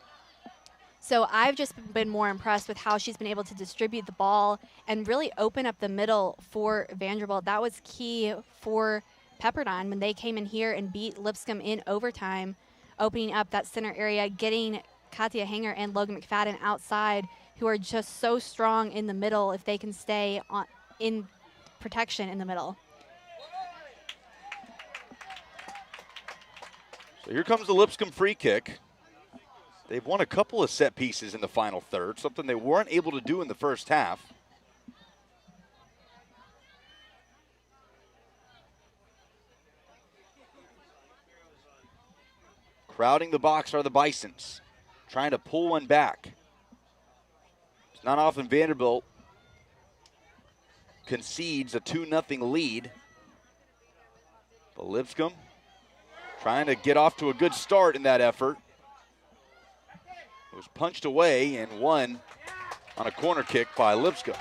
So I've just been more impressed with how she's been able to distribute the ball and really open up the middle for Vanderbilt. That was key for Pepperdine when they came in here and beat Lipscomb in overtime, opening up that center area, getting Katia Hanger and Logan McFadden outside, who are just so strong in the middle if they can stay in protection in the middle. So here comes the Lipscomb free kick. They've won a couple of set pieces in the final third, something they weren't able to do in the first half. Crowding the box are the Bisons, trying to pull one back. It's not often Vanderbilt concedes a 2-0 lead. But Lipscomb trying to get off to a good start in that effort. It was punched away and won on a corner kick by Lipscomb.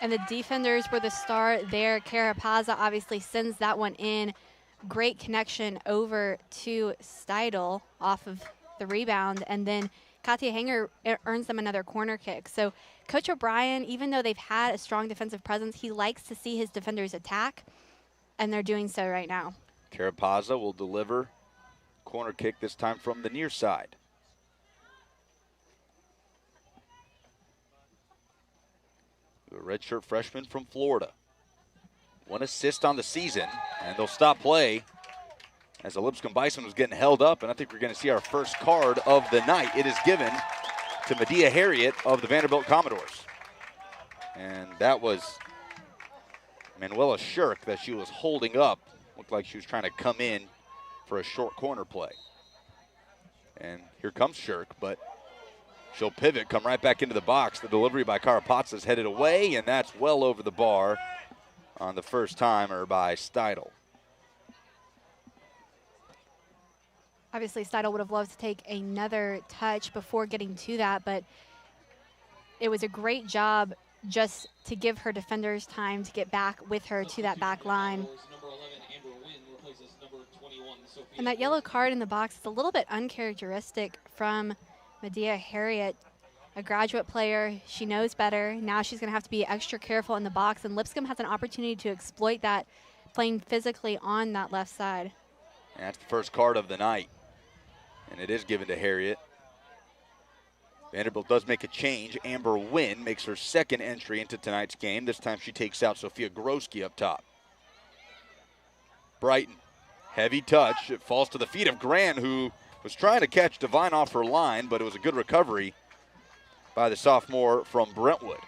And the defenders were the star there. Carapaza obviously sends that one in. Great connection over to Steidel off of the rebound. And then Katia Hanger earns them another corner kick. So Coach O'Brien, even though they've had a strong defensive presence, he likes to see his defenders attack, and they're doing so right now. Carapaza will deliver corner kick this time from the near side. A redshirt freshman from Florida. 1 assist on the season, and they'll stop play as the Lipscomb Bison was getting held up, and I think we're going to see our first card of the night. It is given to Medea Harriet of the Vanderbilt Commodores. And that was Manuela Shirk that she was holding up. Looked like she was trying to come in for a short corner play. And here comes Shirk, but she'll pivot, come right back into the box. The delivery by Carapazza is headed away, and that's well over the bar on the first timer by Steidel. Obviously, Steidel would have loved to take another touch before getting to that, but it was a great job just to give her defenders time to get back with her to that back line. And that yellow card in the box is a little bit uncharacteristic from Medea Harriet, a graduate player. She knows better. Now she's going to have to be extra careful in the box, and Lipscomb has an opportunity to exploit that, playing physically on that left side. And that's the first card of the night, and it is given to Harriet. Vanderbilt does make a change. Amber Wynn makes her second entry into tonight's game. This time she takes out Sophia Groski up top. Brighton, heavy touch. It falls to the feet of Grant, who was trying to catch Devine off her line, but it was a good recovery by the sophomore from Brentwood.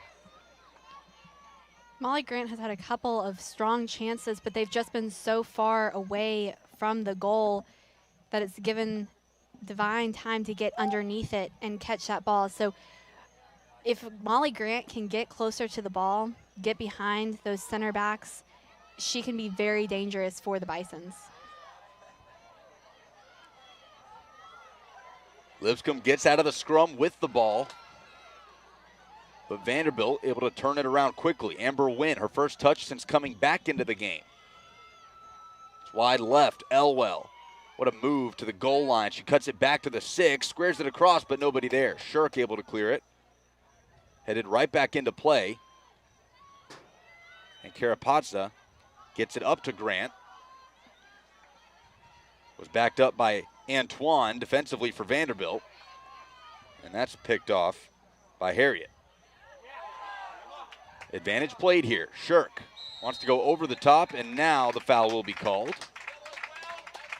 Molly Grant has had a couple of strong chances, but they've just been so far away from the goal that it's given Devine time to get underneath it and catch that ball. So if Molly Grant can get closer to the ball, get behind those center backs, she can be very dangerous for the Bisons. Lipscomb gets out of the scrum with the ball, but Vanderbilt able to turn it around quickly. Amber Wynn, her first touch since coming back into the game. It's wide left, Elwell What a move to the goal line. She cuts it back to the 6, squares it across, but nobody there. Shirk able to clear it. Headed right back into play. And Karapatsa gets it up to Grant. Was backed up by Antoine defensively for Vanderbilt. And that's picked off by Harriet. Advantage played here. Shirk wants to go over the top, and now the foul will be called.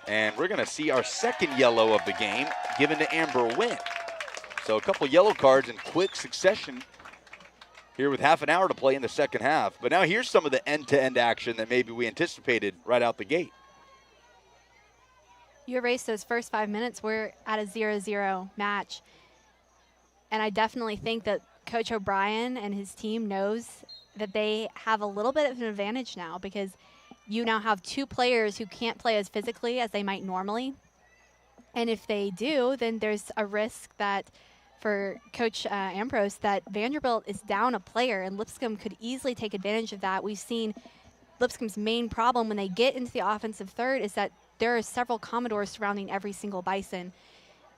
And we're going to see our second yellow of the game given to Amber Wynn. So a couple yellow cards in quick succession here with half an hour to play in the second half. But now here's some of the end-to-end action that maybe we anticipated right out the gate. You erased those first 5 minutes. We're at a 0-0 match. And I definitely think that Coach O'Brien and his team knows that they have a little bit of an advantage now because you now have two players who can't play as physically as they might normally. And if they do, then there's a risk that for Coach Ambrose that Vanderbilt is down a player, and Lipscomb could easily take advantage of that. We've seen Lipscomb's main problem when they get into the offensive third is that there are several Commodores surrounding every single Bison.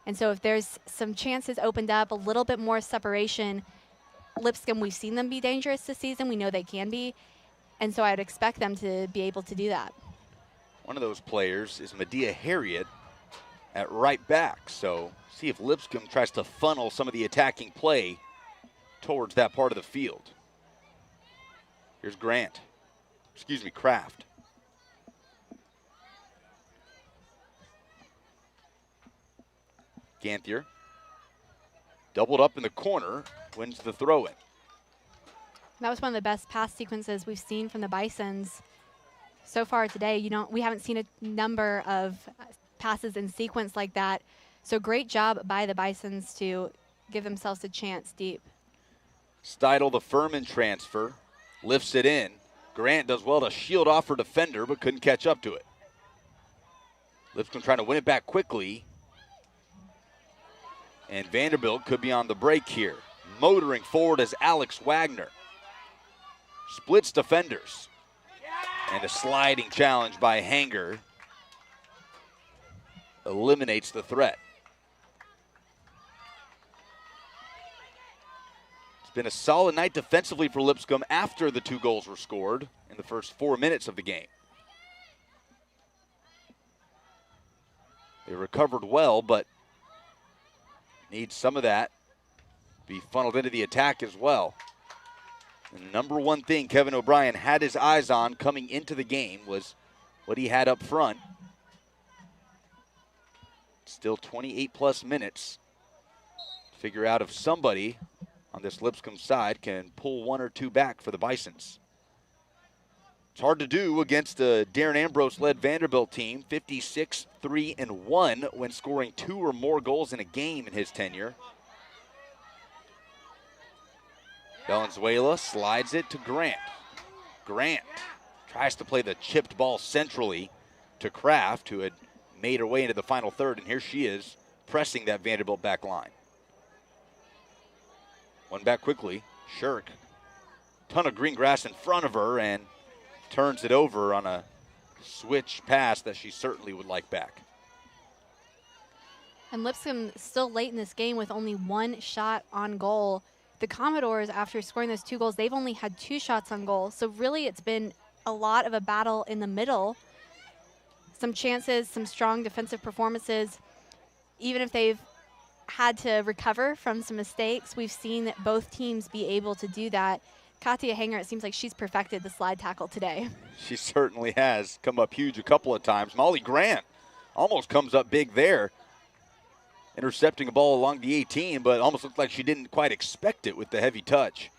And so if there's some chances opened up, a little bit more separation, Lipscomb, we've seen them be dangerous this season. We know they can be. And so I'd expect them to be able to do that. One of those players is Medea Harriet at right back. So see if Lipscomb tries to funnel some of the attacking play towards that part of the field. Here's Kraft. Ganthier, doubled up in the corner, wins the throw-in. That was one of the best pass sequences we've seen from the Bisons so far today. We haven't seen a number of passes in sequence like that. So great job by the Bisons to give themselves a chance deep. Steidel, the Furman transfer, lifts it in. Grant does well to shield off her defender, but couldn't catch up to it. Lipscomb trying to win it back quickly. And Vanderbilt could be on the break here. Motoring forward as Alex Wagner. Splits defenders. And a sliding challenge by Hanger eliminates the threat. It's been a solid night defensively for Lipscomb after the 2 goals were scored in the first 4 minutes of the game. They recovered well, but need some of that be funneled into the attack as well. The number one thing Kevin O'Brien had his eyes on coming into the game was what he had up front. Still 28-plus minutes to figure out if somebody on this Lipscomb side can pull 1 or 2 back for the Bisons. It's hard to do against a Darren Ambrose-led Vanderbilt team, 56-3-1 when scoring 2 or more goals in a game in his tenure. Valenzuela slides it to Grant. Grant tries to play the chipped ball centrally to Kraft, who had made her way into the final third, and here she is pressing that Vanderbilt back line. One back quickly, Shirk. Ton of green grass in front of her, and turns it over on a switch pass that she certainly would like back. And Lipscomb still late in this game with only 1 shot on goal. The Commodores, after scoring those 2 goals, they've only had 2 shots on goal. So really it's been a lot of a battle in the middle. Some chances, some strong defensive performances. Even if they've had to recover from some mistakes, we've seen that both teams be able to do that. Katia Hanger, it seems like she's perfected the slide tackle today. She certainly has come up huge a couple of times. Molly Grant almost comes up big there, intercepting a ball along the 18, but almost looked like she didn't quite expect it with the heavy touch.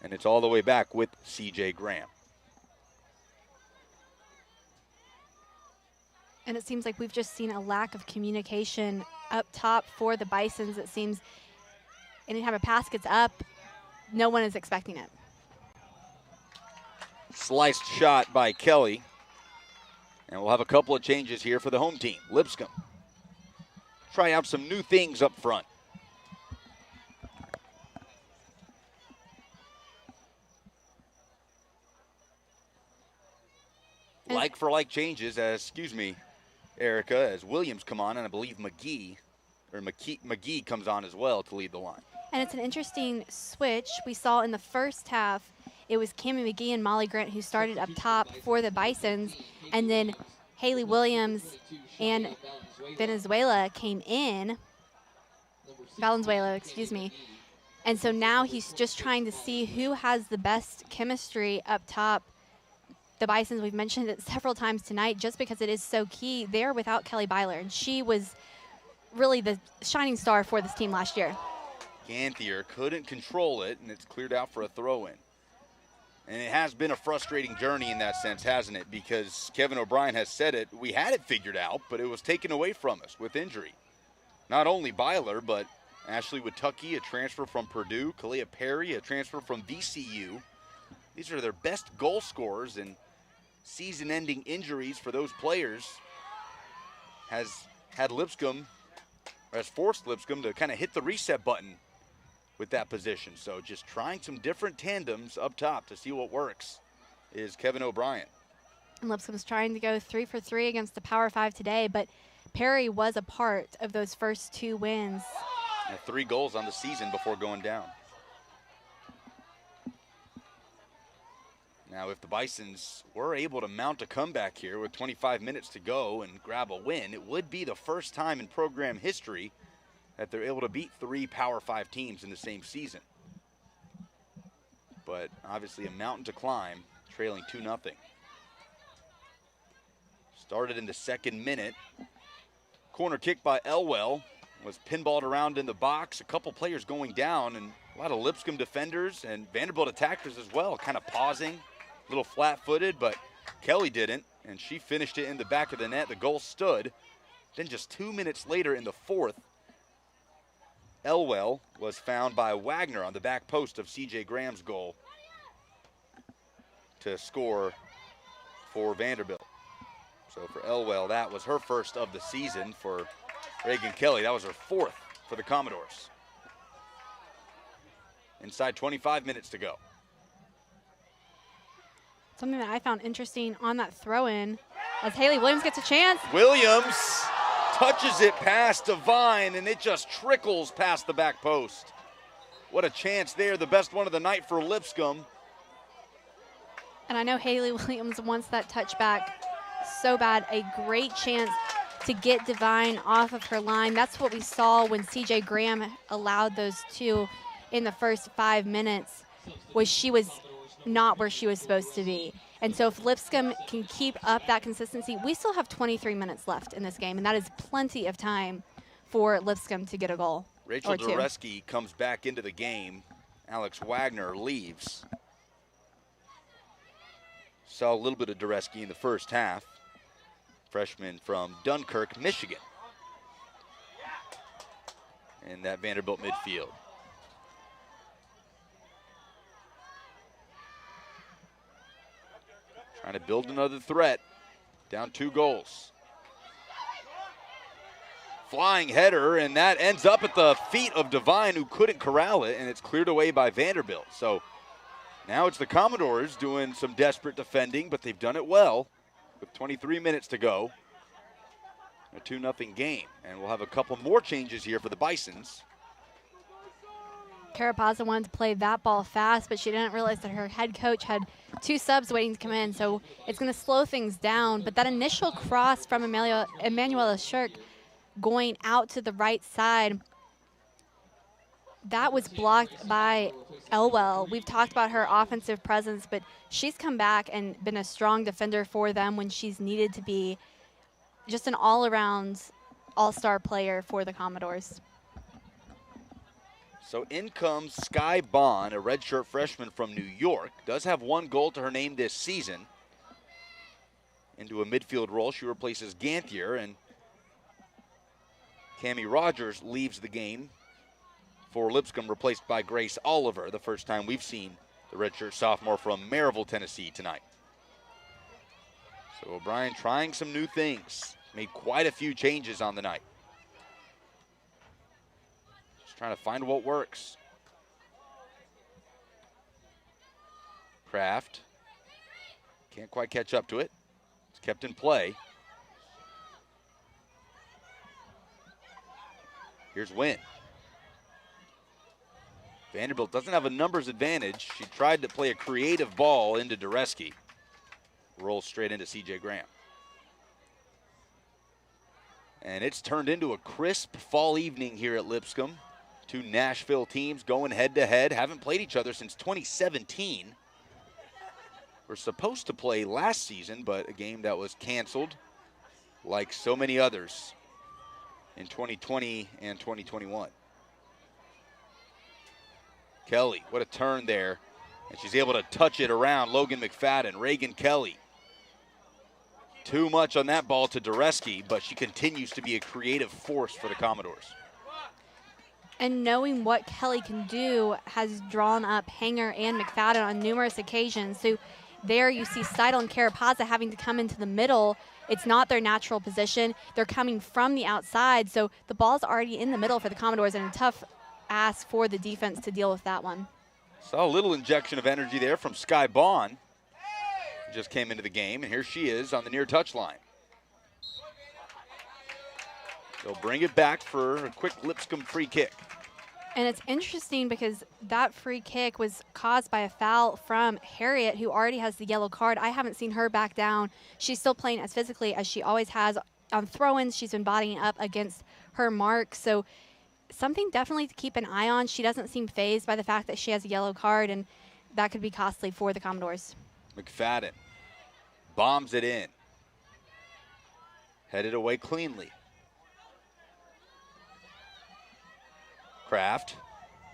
And it's all the way back with C.J. Graham. And it seems like we've just seen a lack of communication up top for the Bisons. It seems anytime a pass gets up, no one is expecting it. Sliced shot by Kelly. And we'll have a couple of changes here for the home team. Lipscomb. Try out some new things up front. Like for like changes as, Erica, as Williams come on, and I believe McGee comes on as well to lead the line. And it's an interesting switch. We saw in the first half, it was Cammie McGee and Molly Grant who started up top for the Bisons, and then Haley Williams and Valenzuela, excuse me. And so now he's just trying to see who has the best chemistry up top. The Bisons, we've mentioned it several times tonight just because it is so key. They're without Kelly Byler, and she was really the shining star for this team last year. Ganthier couldn't control it, and it's cleared out for a throw-in. And it has been a frustrating journey in that sense, hasn't it? Because Kevin O'Brien has said it. We had it figured out, but it was taken away from us with injury. Not only Byler, but Ashley Witucky, a transfer from Purdue, Kalia Perry, a transfer from VCU. These are their best goal scorers, and season-ending injuries for those players has forced Lipscomb to kind of hit the reset button with that position. So just trying some different tandems up top to see what works is Kevin O'Brien. And Lipscomb's trying to go 3 for 3 against the Power 5 today, but Perry was a part of those first 2 wins. And 3 goals on the season before going down. Now, if the Bisons were able to mount a comeback here with 25 minutes to go and grab a win, it would be the first time in program history that they're able to beat 3 Power 5 teams in the same season. But obviously a mountain to climb, trailing 2-0. Started in the 2nd minute. Corner kick by Elwell was pinballed around in the box. A couple players going down, and a lot of Lipscomb defenders and Vanderbilt attackers as well, kind of pausing, a little flat-footed, but Kelly didn't, and she finished it in the back of the net. The goal stood. Then just 2 minutes later in the 4th, Elwell was found by Wagner on the back post of C.J. Graham's goal to score for Vanderbilt. So for Elwell, that was her first of the season. For Reagan Kelly, that was her 4th for the Commodores. Inside 25 minutes to go. Something that I found interesting on that throw-in as Haley Williams gets a chance. Williams touches it past Devine, and it just trickles past the back post. What a chance there, the best one of the night for Lipscomb. And I know Haley Williams wants that touchback so bad. A great chance to get Devine off of her line. That's what we saw when C.J. Graham allowed those 2 in the first 5 minutes, was she was not where she was supposed to be. And so if Lipscomb can keep up that consistency, we still have 23 minutes left in this game, and that is plenty of time for Lipscomb to get a goal. Rachel Dureski comes back into the game. Alex Wagner leaves. Saw a little bit of Dureski in the first half. Freshman from Dunkirk, Michigan. In that Vanderbilt midfield. Trying to build another threat. Down 2 goals. Flying header, and that ends up at the feet of Devine, who couldn't corral it, and it's cleared away by Vanderbilt. So now it's the Commodores doing some desperate defending, but they've done it well with 23 minutes to go. A 2-0 game, and we'll have a couple more changes here for the Bisons. Carapazza wanted to play that ball fast, but she didn't realize that her head coach had 2 subs waiting to come in, so it's going to slow things down. But that initial cross from Emanuela Shirk going out to the right side, that was blocked by Elwell. We've talked about her offensive presence, but she's come back and been a strong defender for them when she's needed to be. Just an all-around all-star player for the Commodores. So in comes Sky Bond, a redshirt freshman from New York. Does have 1 goal to her name this season. Into a midfield role, she replaces Ganthier, and Cammie Rogers leaves the game for Lipscomb, replaced by Grace Oliver, the first time we've seen the redshirt sophomore from Maryville, Tennessee tonight. So O'Brien trying some new things. Made quite a few changes on the night. Trying to find what works. Kraft can't quite catch up to it. It's kept in play. Here's Wynn. Vanderbilt doesn't have a numbers advantage. She tried to play a creative ball into Dureski. Rolls straight into C.J. Graham. And it's turned into a crisp fall evening here at Lipscomb. Two Nashville teams going head-to-head. Haven't played each other since 2017. We're supposed to play last season, but a game that was canceled, like so many others, in 2020 and 2021. Kelly, what a turn there. And she's able to touch it around Logan McFadden. Reagan Kelly. Too much on that ball to Dureski, but she continues to be a creative force for the Commodores. And knowing what Kelly can do has drawn up Hanger and McFadden on numerous occasions. So there you see Seidel and Carapaza having to come into the middle. It's not their natural position. They're coming from the outside, so the ball's already in the middle for the Commodores, and a tough ask for the defense to deal with that one. Saw a little injection of energy there from Sky Bond. Just came into the game, and here she is on the near touchline. They'll bring it back for a quick Lipscomb free kick. And it's interesting because that free kick was caused by a foul from Harriet, who already has the yellow card. I haven't seen her back down. She's still playing as physically as she always has. On throw-ins, she's been bodying up against her mark. So something definitely to keep an eye on. She doesn't seem fazed by the fact that she has a yellow card, and that could be costly for the Commodores. McFadden bombs it in. Headed away cleanly. Kraft,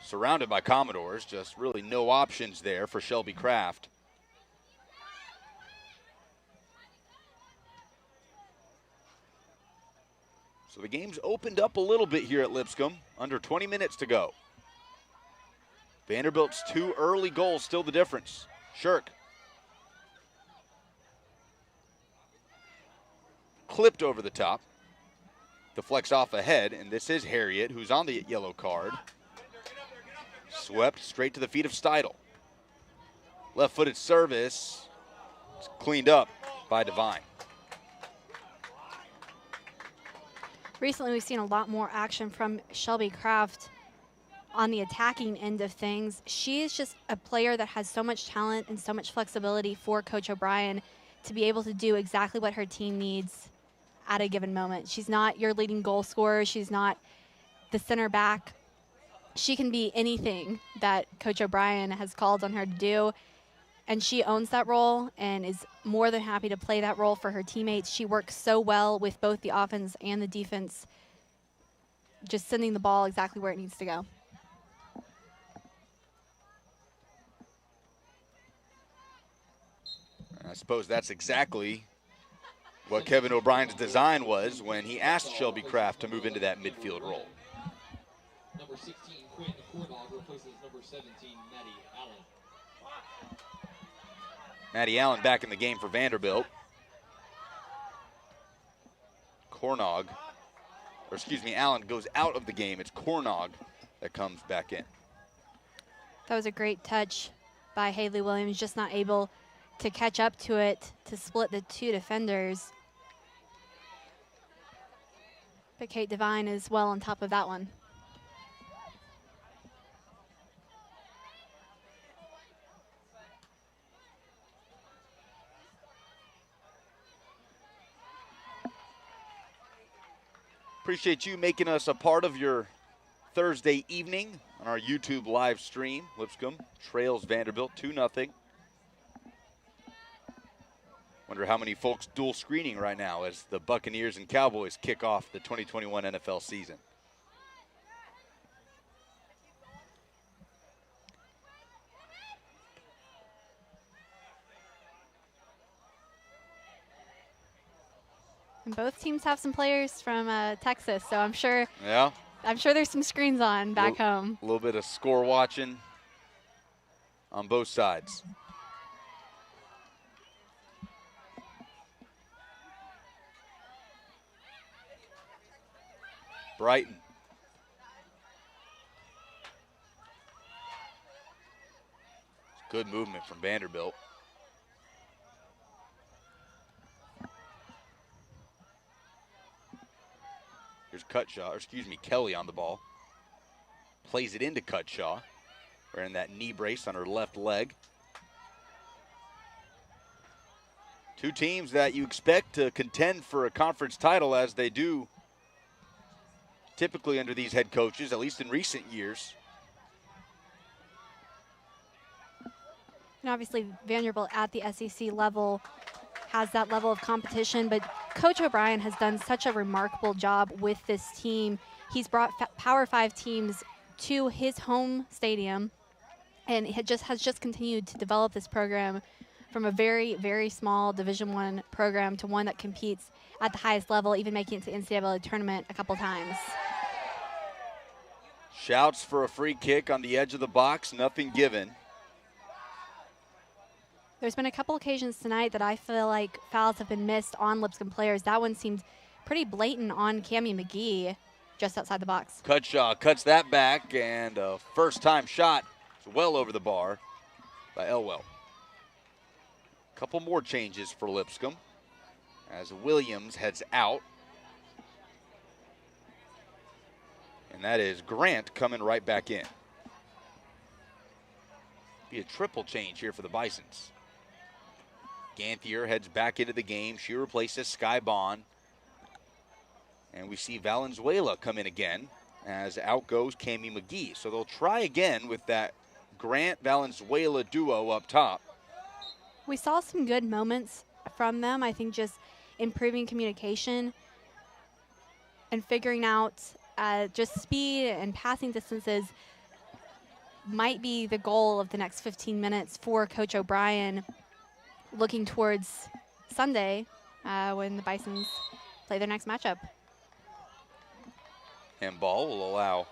surrounded by Commodores, just really no options there for Shelby Kraft. So the game's opened up a little bit here at Lipscomb, under 20 minutes to go. Vanderbilt's two early goals still the difference. Shirk. Clipped over the top. Deflects off ahead, and this is Harriet, who's on the yellow card. Swept straight to the feet of Steidel. Left-footed service. It's cleaned up by Devine. Recently, we've seen a lot more action from Shelby Kraft on the attacking end of things. She is just a player that has so much talent and so much flexibility for Coach O'Brien to be able to do exactly what her team needs at a given moment. She's not your leading goal scorer. She's not the center back. She can be anything that Coach O'Brien has called on her to do, and she owns that role and is more than happy to play that role for her teammates. She works so well with both the offense and the defense, just sending the ball exactly where it needs to go. I suppose that's exactly what Kevin O'Brien's design was when he asked Shelby Kraft to move into that midfield role. Number 16, Quinn Cornog replaces number 17, Maddie Allen. Maddie Allen back in the game for Vanderbilt. Allen goes out of the game. It's Cornog that comes back in. That was a great touch by Haley Williams, just not able to catch up to it to split the two defenders. But Kate Devine is well on top of that one. Appreciate you making us a part of your Thursday evening on our YouTube live stream. Lipscomb trails Vanderbilt 2-0. Wonder how many folks dual screening right now as the Buccaneers and Cowboys kick off the 2021 NFL season. And both teams have some players from Texas, so I'm sure Yeah. there's some screens on back home. A little bit of score watching on both sides. Brighton. Good movement from Vanderbilt. Here's Cutshaw, or excuse me, Kelly on the ball. Plays it into Cutshaw, wearing that knee brace on her left leg. Two teams that you expect to contend for a conference title, as they do typically under these head coaches, at least in recent years. And obviously Vanderbilt at the SEC level has that level of competition, but Coach O'Brien has done such a remarkable job with this team. He's brought Power 5 teams to his home stadium, and has just continued to develop this program from a very, very small Division I program to one that competes at the highest level, even making it to the NCAA tournament a couple times. Shouts for a free kick on the edge of the box, nothing given. There's been a couple occasions tonight that I feel like fouls have been missed on Lipscomb players. That one seemed pretty blatant on Cammie McGee just outside the box. Cutshaw cuts that back, and a first-time shot is well over the bar by Elwell. Couple more changes for Lipscomb as Williams heads out. And that is Grant coming right back in. Be a triple change here for the Bisons. Ganthier heads back into the game. She replaces Sky Bond. And we see Valenzuela come in again as out goes Cammie McGee. So they'll try again with that Grant-Valenzuela duo up top. We saw some good moments from them. I think just improving communication and figuring out just speed and passing distances might be the goal of the next 15 minutes for Coach O'Brien, looking towards Sunday when the Bisons play their next matchup. Handball will allow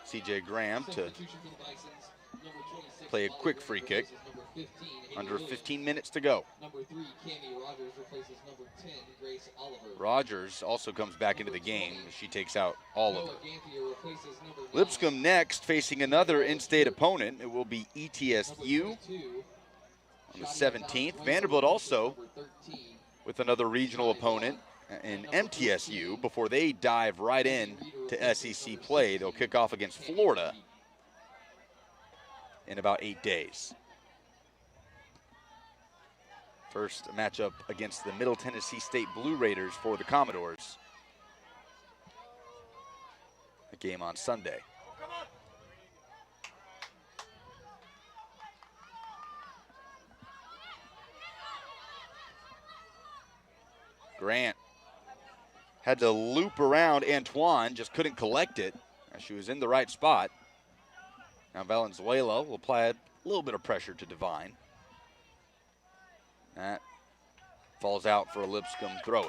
C.J. Graham to play a quick free kick. Under 15 minutes to go. Number 3, Cammie Rogers replaces number 10, Grace Oliver. Rogers also comes back into the game. She takes out Oliver. Ganthier replaces number 9. Lipscomb next, facing another in-state opponent. It will be ETSU on the 17th. Vanderbilt also with another regional opponent in MTSU before they dive right in to SEC play. They'll kick off against Florida in about 8 days. First matchup against the Middle Tennessee State Blue Raiders for the Commodores. A game on Sunday. Grant had to loop around Antoine, just couldn't collect it as she was in the right spot. Now Valenzuela will apply a little bit of pressure to Devine. That falls out for a Lipscomb throw-in.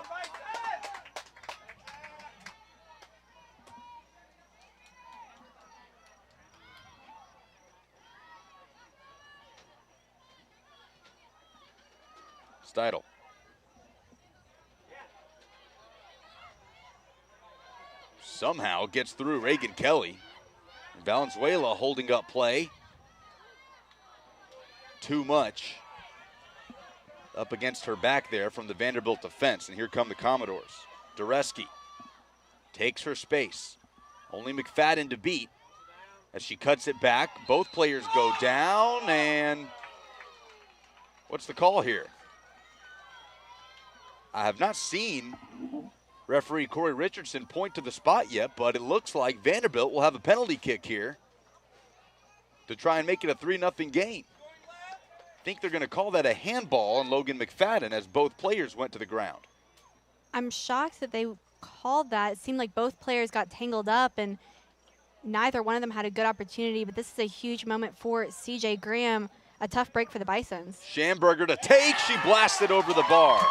Steidel. Somehow gets through Reagan Kelly. Valenzuela holding up play. Too much up against her back there from the Vanderbilt defense. And here come the Commodores. Dureski takes her space. Only McFadden to beat as she cuts it back. Both players go down, and what's the call here? I have not seen referee Corey Richardson point to the spot yet, but it looks like Vanderbilt will have a penalty kick here to try and make it a 3-0 game. I think they're going to call that a handball on Logan McFadden as both players went to the ground. I'm shocked that they called that. It seemed like both players got tangled up and neither one of them had a good opportunity, but this is a huge moment for C.J. Graham. A tough break for the Bisons. Schamberger to take. She blasted over the bar.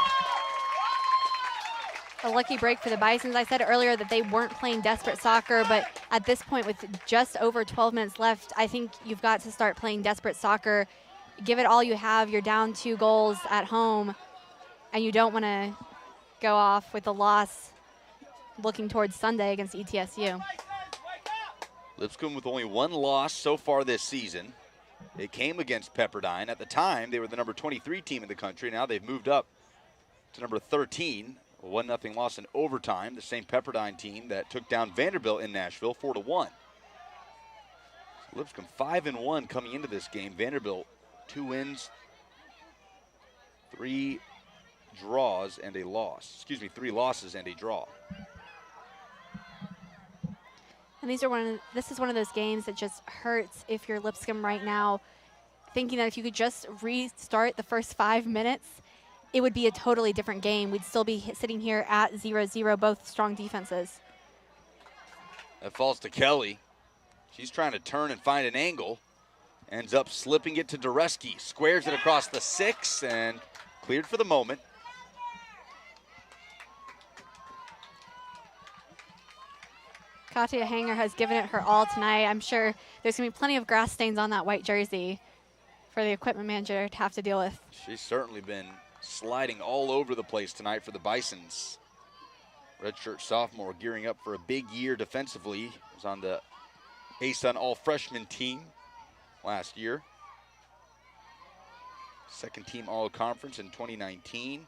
A lucky break for the Bisons. I said earlier that they weren't playing desperate soccer, but at this point with just over 12 minutes left, I think you've got to start playing desperate soccer. Give it all you have. You're down 2 goals at home, and you don't want to go off with a loss looking towards Sunday against ETSU. Lipscomb with only 1 loss so far this season. It came against Pepperdine. At the time, they were the number 23 team in the country. Now they've moved up to number 13. A 1-0 loss in overtime. The same Pepperdine team that took down Vanderbilt in Nashville 4-1. Lipscomb 5-1 coming into this game. Vanderbilt 2 wins, 3 draws and a loss. Excuse me, 3 losses and a draw. And this is one of those games that just hurts if you're Lipscomb right now, thinking that if you could just restart the first 5 minutes, it would be a totally different game. We'd still be sitting here at 0-0, both strong defenses. That falls to Kelly. She's trying to turn and find an angle. Ends up slipping it to Dureski. Squares it across the 6 and cleared for the moment. Katia Hanger has given it her all tonight. I'm sure there's going to be plenty of grass stains on that white jersey for the equipment manager to have to deal with. She's certainly been sliding all over the place tonight for the Bisons. Redshirt sophomore gearing up for a big year defensively. Was on the ASUN all-freshman team last year. Second team all-conference in 2019.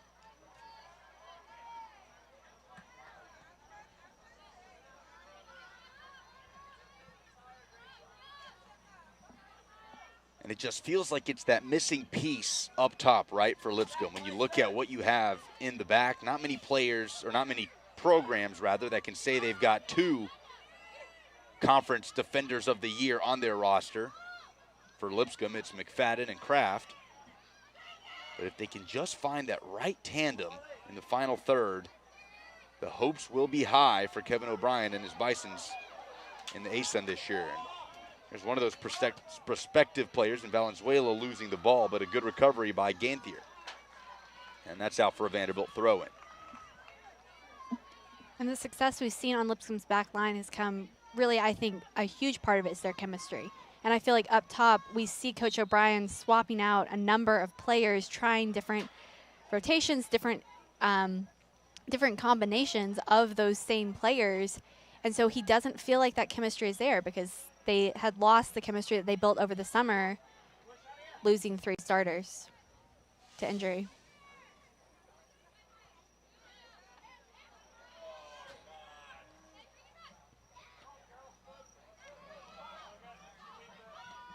And it just feels like it's that missing piece up top, right, for Lipscomb. When you look at what you have in the back, not many players, or not many programs, rather, that can say they've got 2 conference defenders of the year on their roster. For Lipscomb, it's McFadden and Kraft. But if they can just find that right tandem in the final third, the hopes will be high for Kevin O'Brien and his Bisons in the ASUN this year. And there's one of those prospective players in Valenzuela losing the ball, but a good recovery by Ganthier. And that's out for a Vanderbilt throw-in. And the success we've seen on Lipscomb's back line has come, really, I think, a huge part of it is their chemistry. And I feel like up top, we see Coach O'Brien swapping out a number of players, trying different rotations, different combinations of those same players. And so he doesn't feel like that chemistry is there because they had lost the chemistry that they built over the summer, losing 3 starters to injury.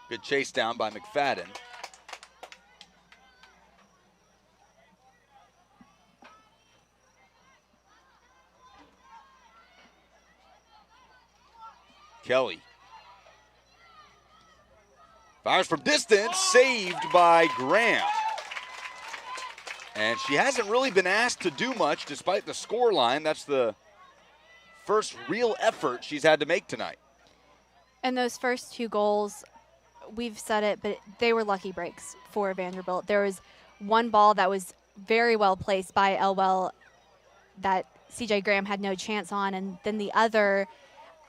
Good chase down by McFadden. Kelly. Fires from distance, saved by Graham. And she hasn't really been asked to do much despite the score line. That's the first real effort she's had to make tonight. And those first 2 goals, we've said it, but they were lucky breaks for Vanderbilt. There was one ball that was very well placed by Elwell that CJ Graham had no chance on, and then the other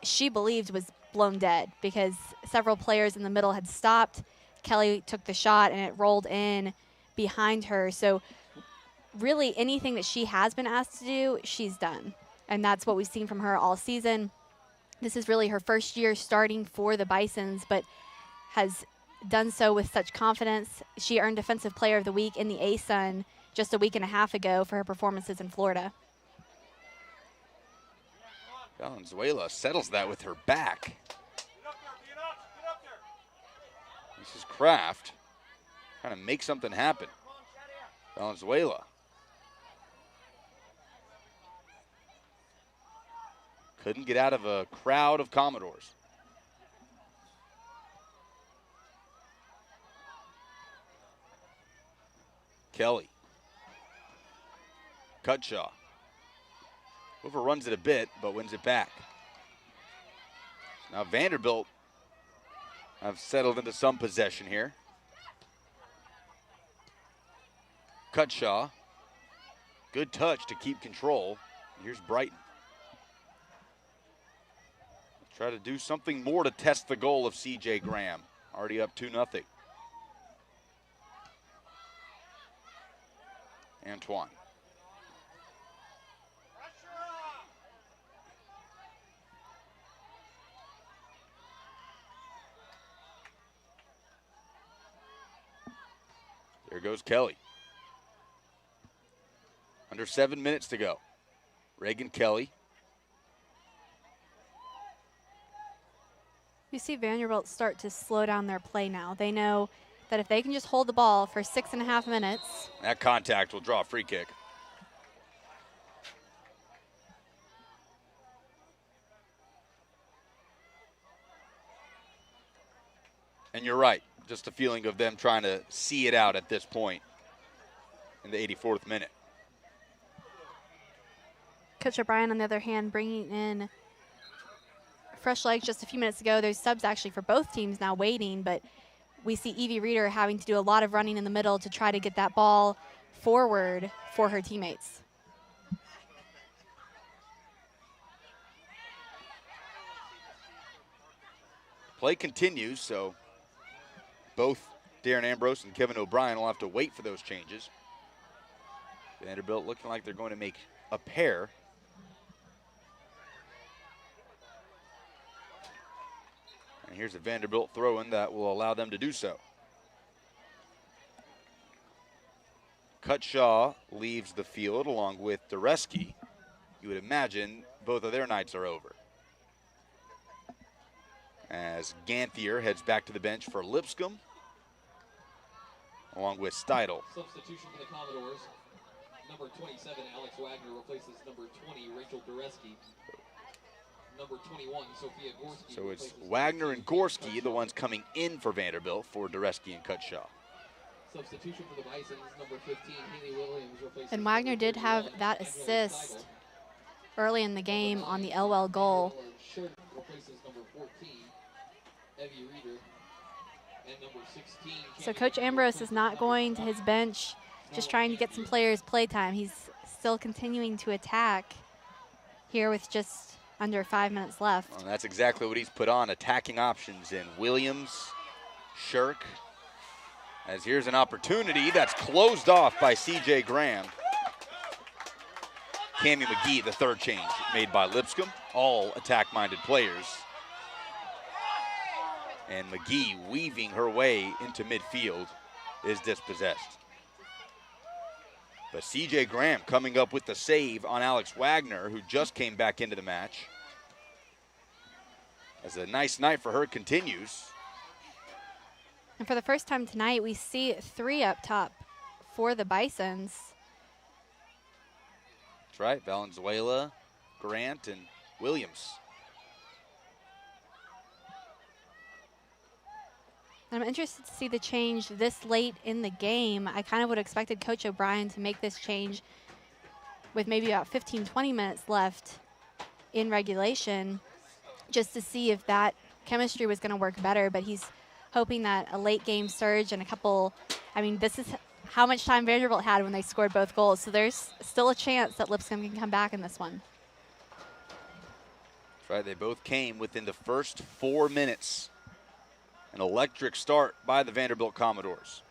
she believed was blown dead because several players in the middle had stopped. Kelly took the shot and it rolled in behind her. So really anything that she has been asked to do, she's done. And that's what we've seen from her all season. This is really her first year starting for the Bisons, but has done so with such confidence. She earned Defensive Player of the Week in the ASUN just a week and a half ago for her performances in Florida. Valenzuela settles that with her back. This is Kraft trying to make something happen. Valenzuela. Couldn't get out of a crowd of Commodores. Kelly. Cutshaw. Overruns it a bit, but wins it back. Now Vanderbilt have settled into some possession here. Cutshaw. Good touch to keep control. Here's Brighton. Try to do something more to test the goal of CJ Graham. Already up 2-0. Antoine. There goes Kelly. Under 7 minutes to go. Reagan Kelly. You see Vanderbilt start to slow down their play now. They know that if they can just hold the ball for 6.5 minutes. That contact will draw a free kick. And you're right, just a feeling of them trying to see it out at this point in the 84th minute. Coach O'Brien, on the other hand, bringing in fresh legs just a few minutes ago. There's subs actually for both teams now waiting, but we see Evie Reeder having to do a lot of running in the middle to try to get that ball forward for her teammates. Play continues, so both Darren Ambrose and Kevin O'Brien will have to wait for those changes. Vanderbilt looking like they're going to make a pair. And here's a Vanderbilt throw-in that will allow them to do so. Cutshaw leaves the field along with Dureski. You would imagine both of their nights are over. As Ganthier heads back to the bench for Lipscomb, along with Steidel. Substitution for the Commodores. Number 27, Alex Wagner, replaces number 20, Rachel Dureski. Number 21, Sophia Gorski. So it's Wagner and Gorski, the ones coming in for Vanderbilt, for Dureski and Cutshaw. Substitution for the Bisons, number 15, Haley Williams, replaces. And Wagner did have that assist early in the game on the Elwell goal. Shirt replaces number 14, Evie Reeder, and number 16. So Coach Ambrose is not going to his bench, just trying to get some players play time. He's still continuing to attack here with just under 5 minutes left. Well, that's exactly what he's put on, attacking options in Williams, Shirk. As here's an opportunity that's closed off by C.J. Graham. Cammie McGee, the third change made by Lipscomb, all attack-minded players. And McGee weaving her way into midfield is dispossessed. But C.J. Graham coming up with the save on Alex Wagner, who just came back into the match. As a nice night for her continues. And for the first time tonight, we see 3 up top for the Bisons. That's right, Valenzuela, Grant, and Williams. I'm interested to see the change this late in the game. I kind of would have expected Coach O'Brien to make this change with maybe about 15, 20 minutes left in regulation, just to see if that chemistry was going to work better. But he's hoping that a late game surge and a couple, I mean, this is how much time Vanderbilt had when they scored both goals. So there's still a chance that Lipscomb can come back in this one. That's right, they both came within the first 4 minutes. An electric start by the Vanderbilt Commodores.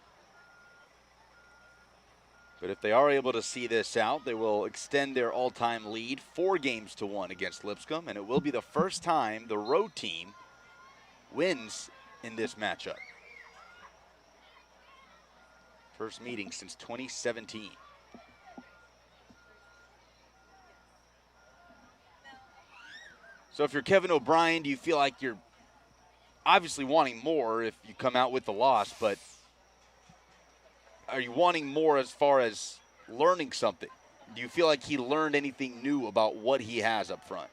But if they are able to see this out, they will extend their all-time lead 4-1 against Lipscomb, and it will be the first time the road team wins in this matchup. First meeting since 2017. So if you're Kevin O'Brien, do you feel like you're obviously wanting more if you come out with the loss, but are you wanting more as far as learning something? Do you feel like he learned anything new about what he has up front?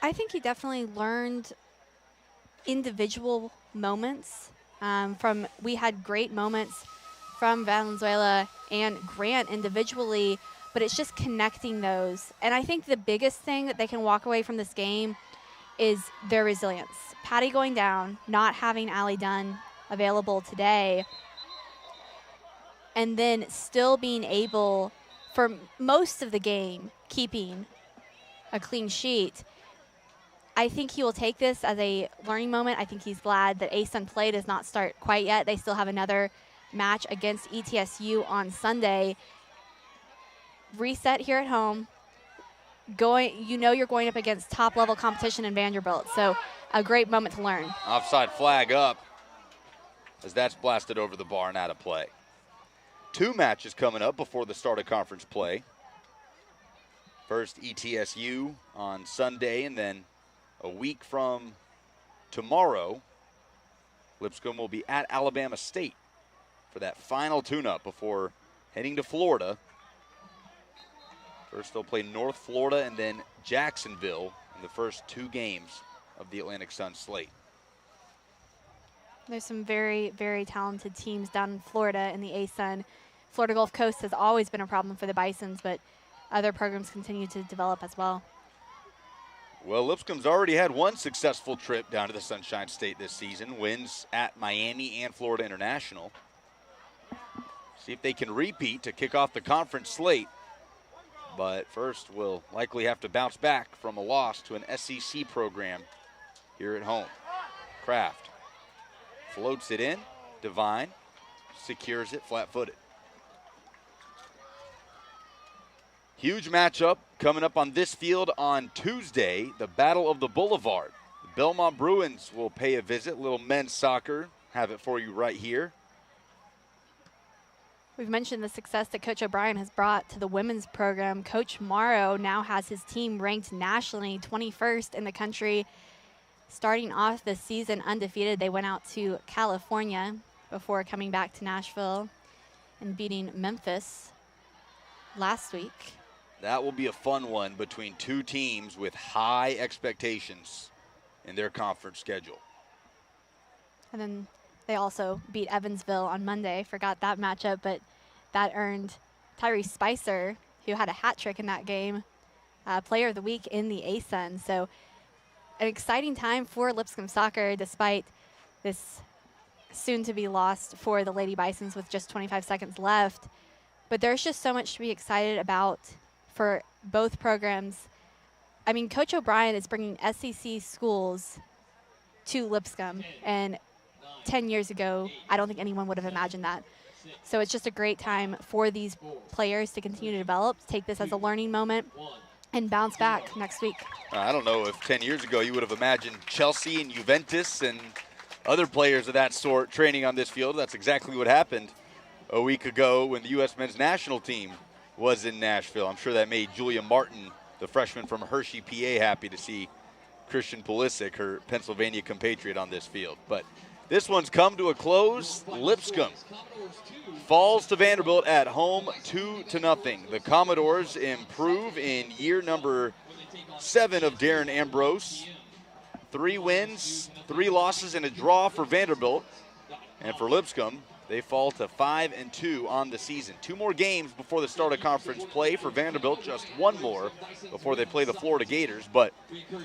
I think he definitely learned individual moments we had great moments from Valenzuela and Grant individually, but it's just connecting those. And I think the biggest thing that they can walk away from this game is their resilience. Patty going down, not having Allie Dunn available today, and then still being able, for most of the game, keeping a clean sheet. I think he will take this as a learning moment. I think he's glad that ASUN play does not start quite yet. They still have another match against ETSU on Sunday. Reset here at home. You're going up against top-level competition in Vanderbilt, so a great moment to learn. Offside flag up as that's blasted over the bar and out of play. 2 matches coming up before the start of conference play. First ETSU on Sunday, and then a week from tomorrow, Lipscomb will be at Alabama State for that final tune-up before heading to Florida. First they'll play North Florida and then Jacksonville in the first 2 games of the Atlantic Sun slate. There's some very, very talented teams down in Florida in the ASUN. Florida Gulf Coast has always been a problem for the Bisons, but other programs continue to develop as well. Well, Lipscomb's already had one successful trip down to the Sunshine State this season, wins at Miami and Florida International. See if they can repeat to kick off the conference slate. But first, we'll likely have to bounce back from a loss to an SEC program here at home. Kraft floats it in. Devine secures it flat-footed. Huge matchup coming up on this field on Tuesday, the Battle of the Boulevard. The Belmont Bruins will pay a visit. Little men's soccer. Have it for you right here. We've mentioned the success that Coach O'Brien has brought to the women's program. Coach Morrow now has his team ranked nationally 21st in the country. Starting off the season undefeated, they went out to California before coming back to Nashville and beating Memphis last week. That will be a fun one between 2 teams with high expectations in their conference schedule. And then they also beat Evansville on Monday. Forgot that matchup, but that earned Tyrese Spicer, who had a hat trick in that game, Player of the Week in the ASUN. So an exciting time for Lipscomb soccer despite this soon-to-be lost for the Lady Bisons with just 25 seconds left. But there's just so much to be excited about for both programs. I mean, Coach O'Brien is bringing SEC schools to Lipscomb, and 10 years ago, I don't think anyone would have imagined that. So it's just a great time for these players to continue to develop, take this as a learning moment, and bounce back next week. I don't know if 10 years ago you would have imagined Chelsea and Juventus and other players of that sort training on this field. That's exactly what happened a week ago when the U.S. men's national team was in Nashville. I'm sure that made Julia Martin, the freshman from Hershey, PA, happy to see Christian Pulisic, her Pennsylvania compatriot, on this field. But this one's come to a close. Lipscomb falls to Vanderbilt at home 2-0. The Commodores improve in year number 7 of Darren Ambrose. 3 wins, 3 losses, and a draw for Vanderbilt. And for Lipscomb, they fall to 5-2 on the season. 2 more games before the start of conference play for Vanderbilt, just 1 more before they play the Florida Gators. But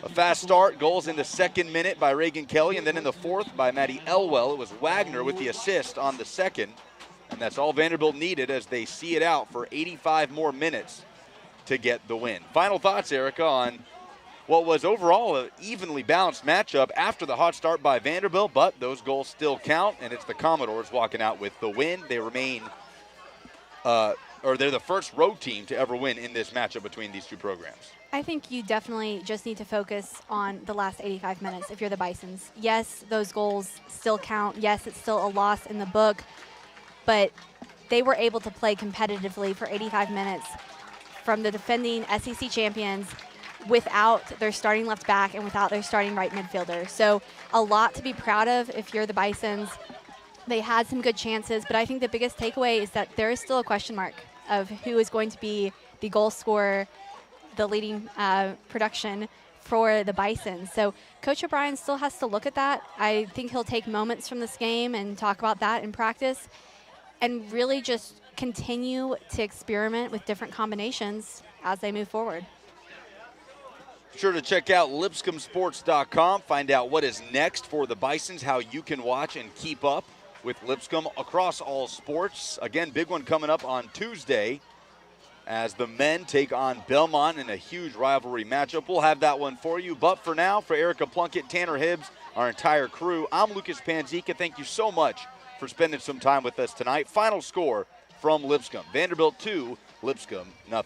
a fast start, goals in the 2nd minute by Reagan Kelly, and then in the 4th by Maddie Elwell. It was Wagner with the assist on the 2nd, and that's all Vanderbilt needed as they see it out for 85 more minutes to get the win. Final thoughts, Erica, on what was overall an evenly balanced matchup after the hot start by Vanderbilt, but those goals still count, and it's the Commodores walking out with the win. They remain, they're the first road team to ever win in this matchup between these 2 programs. I think you definitely just need to focus on the last 85 minutes if you're the Bisons. Yes, those goals still count. Yes, it's still a loss in the book, but they were able to play competitively for 85 minutes from the defending SEC champions without their starting left back and without their starting right midfielder. So a lot to be proud of if you're the Bisons. They had some good chances, but I think the biggest takeaway is that there is still a question mark of who is going to be the goal scorer, the leading production for the Bisons. So Coach O'Brien still has to look at that. I think he'll take moments from this game and talk about that in practice and really just continue to experiment with different combinations as they move forward. Sure to check out LipscombSports.com. Find out what is next for the Bisons, how you can watch and keep up with Lipscomb across all sports. Again, big one coming up on Tuesday as the men take on Belmont in a huge rivalry matchup. We'll have that one for you. But for now, for Erica Plunkett, Tanner Hibbs, our entire crew, I'm Lucas Panzica. Thank you so much for spending some time with us tonight. Final score from Lipscomb. Vanderbilt 2, Lipscomb 0.